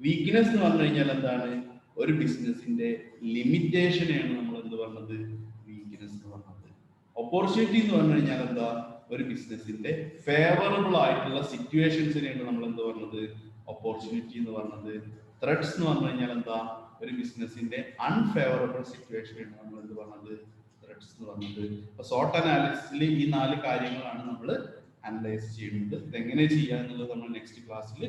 വീക്ക്നെസ് എന്ന് പറഞ്ഞു കഴിഞ്ഞാൽ എന്താണ്? ഒരു ബിസിനസിന്റെ ലിമിറ്റേഷനെയാണ് നമ്മൾ എന്ത് പറഞ്ഞത്? വീക്ക്നെസ് എന്ന് പറഞ്ഞത്. ഓപ്പർച്യൂണിറ്റി എന്ന് പറഞ്ഞു കഴിഞ്ഞാൽ എന്താ? ഒരു ബിസിനസിന്റെ ഫേവറബിൾ ആയിട്ടുള്ള സിറ്റുവേഷൻസിനെയാണ് നമ്മൾ എന്ത് പറഞ്ഞത്? ഓപ്പർച്യൂണിറ്റി എന്ന് പറഞ്ഞത്. ത്രെഡ്സ് എന്ന് പറഞ്ഞു കഴിഞ്ഞാൽ എന്താ? ഒരു ബിസിനസിന്റെ അൺഫേവറബിൾ സിറ്റുവേഷനെയാണ് നമ്മൾ എന്ത് പറഞ്ഞത്? ത്രെഡ്സ് എന്ന് പറഞ്ഞത്. അപ്പൊ സോർട്ട് അനാലിസിസിൽ ഈ 4 കാര്യങ്ങളാണ് നമ്മൾ അനലൈസ് ചെയ്യുന്നത്. ഇതെങ്ങനെ ചെയ്യാം എന്നുള്ളത് നമ്മൾ നെക്സ്റ്റ് ക്ലാസ്സിൽ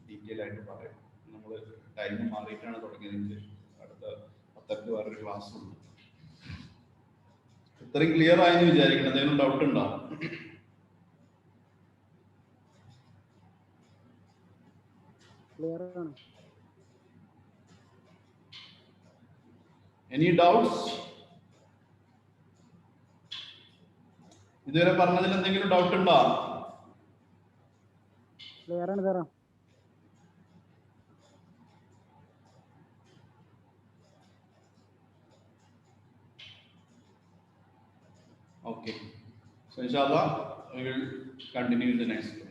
ഡീറ്റെയിൽ ആയിട്ട് പറയും. നമ്മൾ ടൈം മാറിയിട്ടാണ് തുടങ്ങിയത്. അടുത്ത 10 വേറൊരു ക്ലാസ് ഉണ്ട്. ഇത്രയും ക്ലിയർ ആയെന്ന് വിചാരിക്കണം. എന്തെങ്കിലും ഡൗട്ട് ഉണ്ടോ? ക്ലിയർ ആണ്. Any doubts? ഇതുവരെ പറഞ്ഞതിൽ എന്തെങ്കിലും ഡൗട്ട് ഉണ്ടോ? ക്ലിയർ ആണ് സാറേ. Okay. So inshallah we will continue in the next class.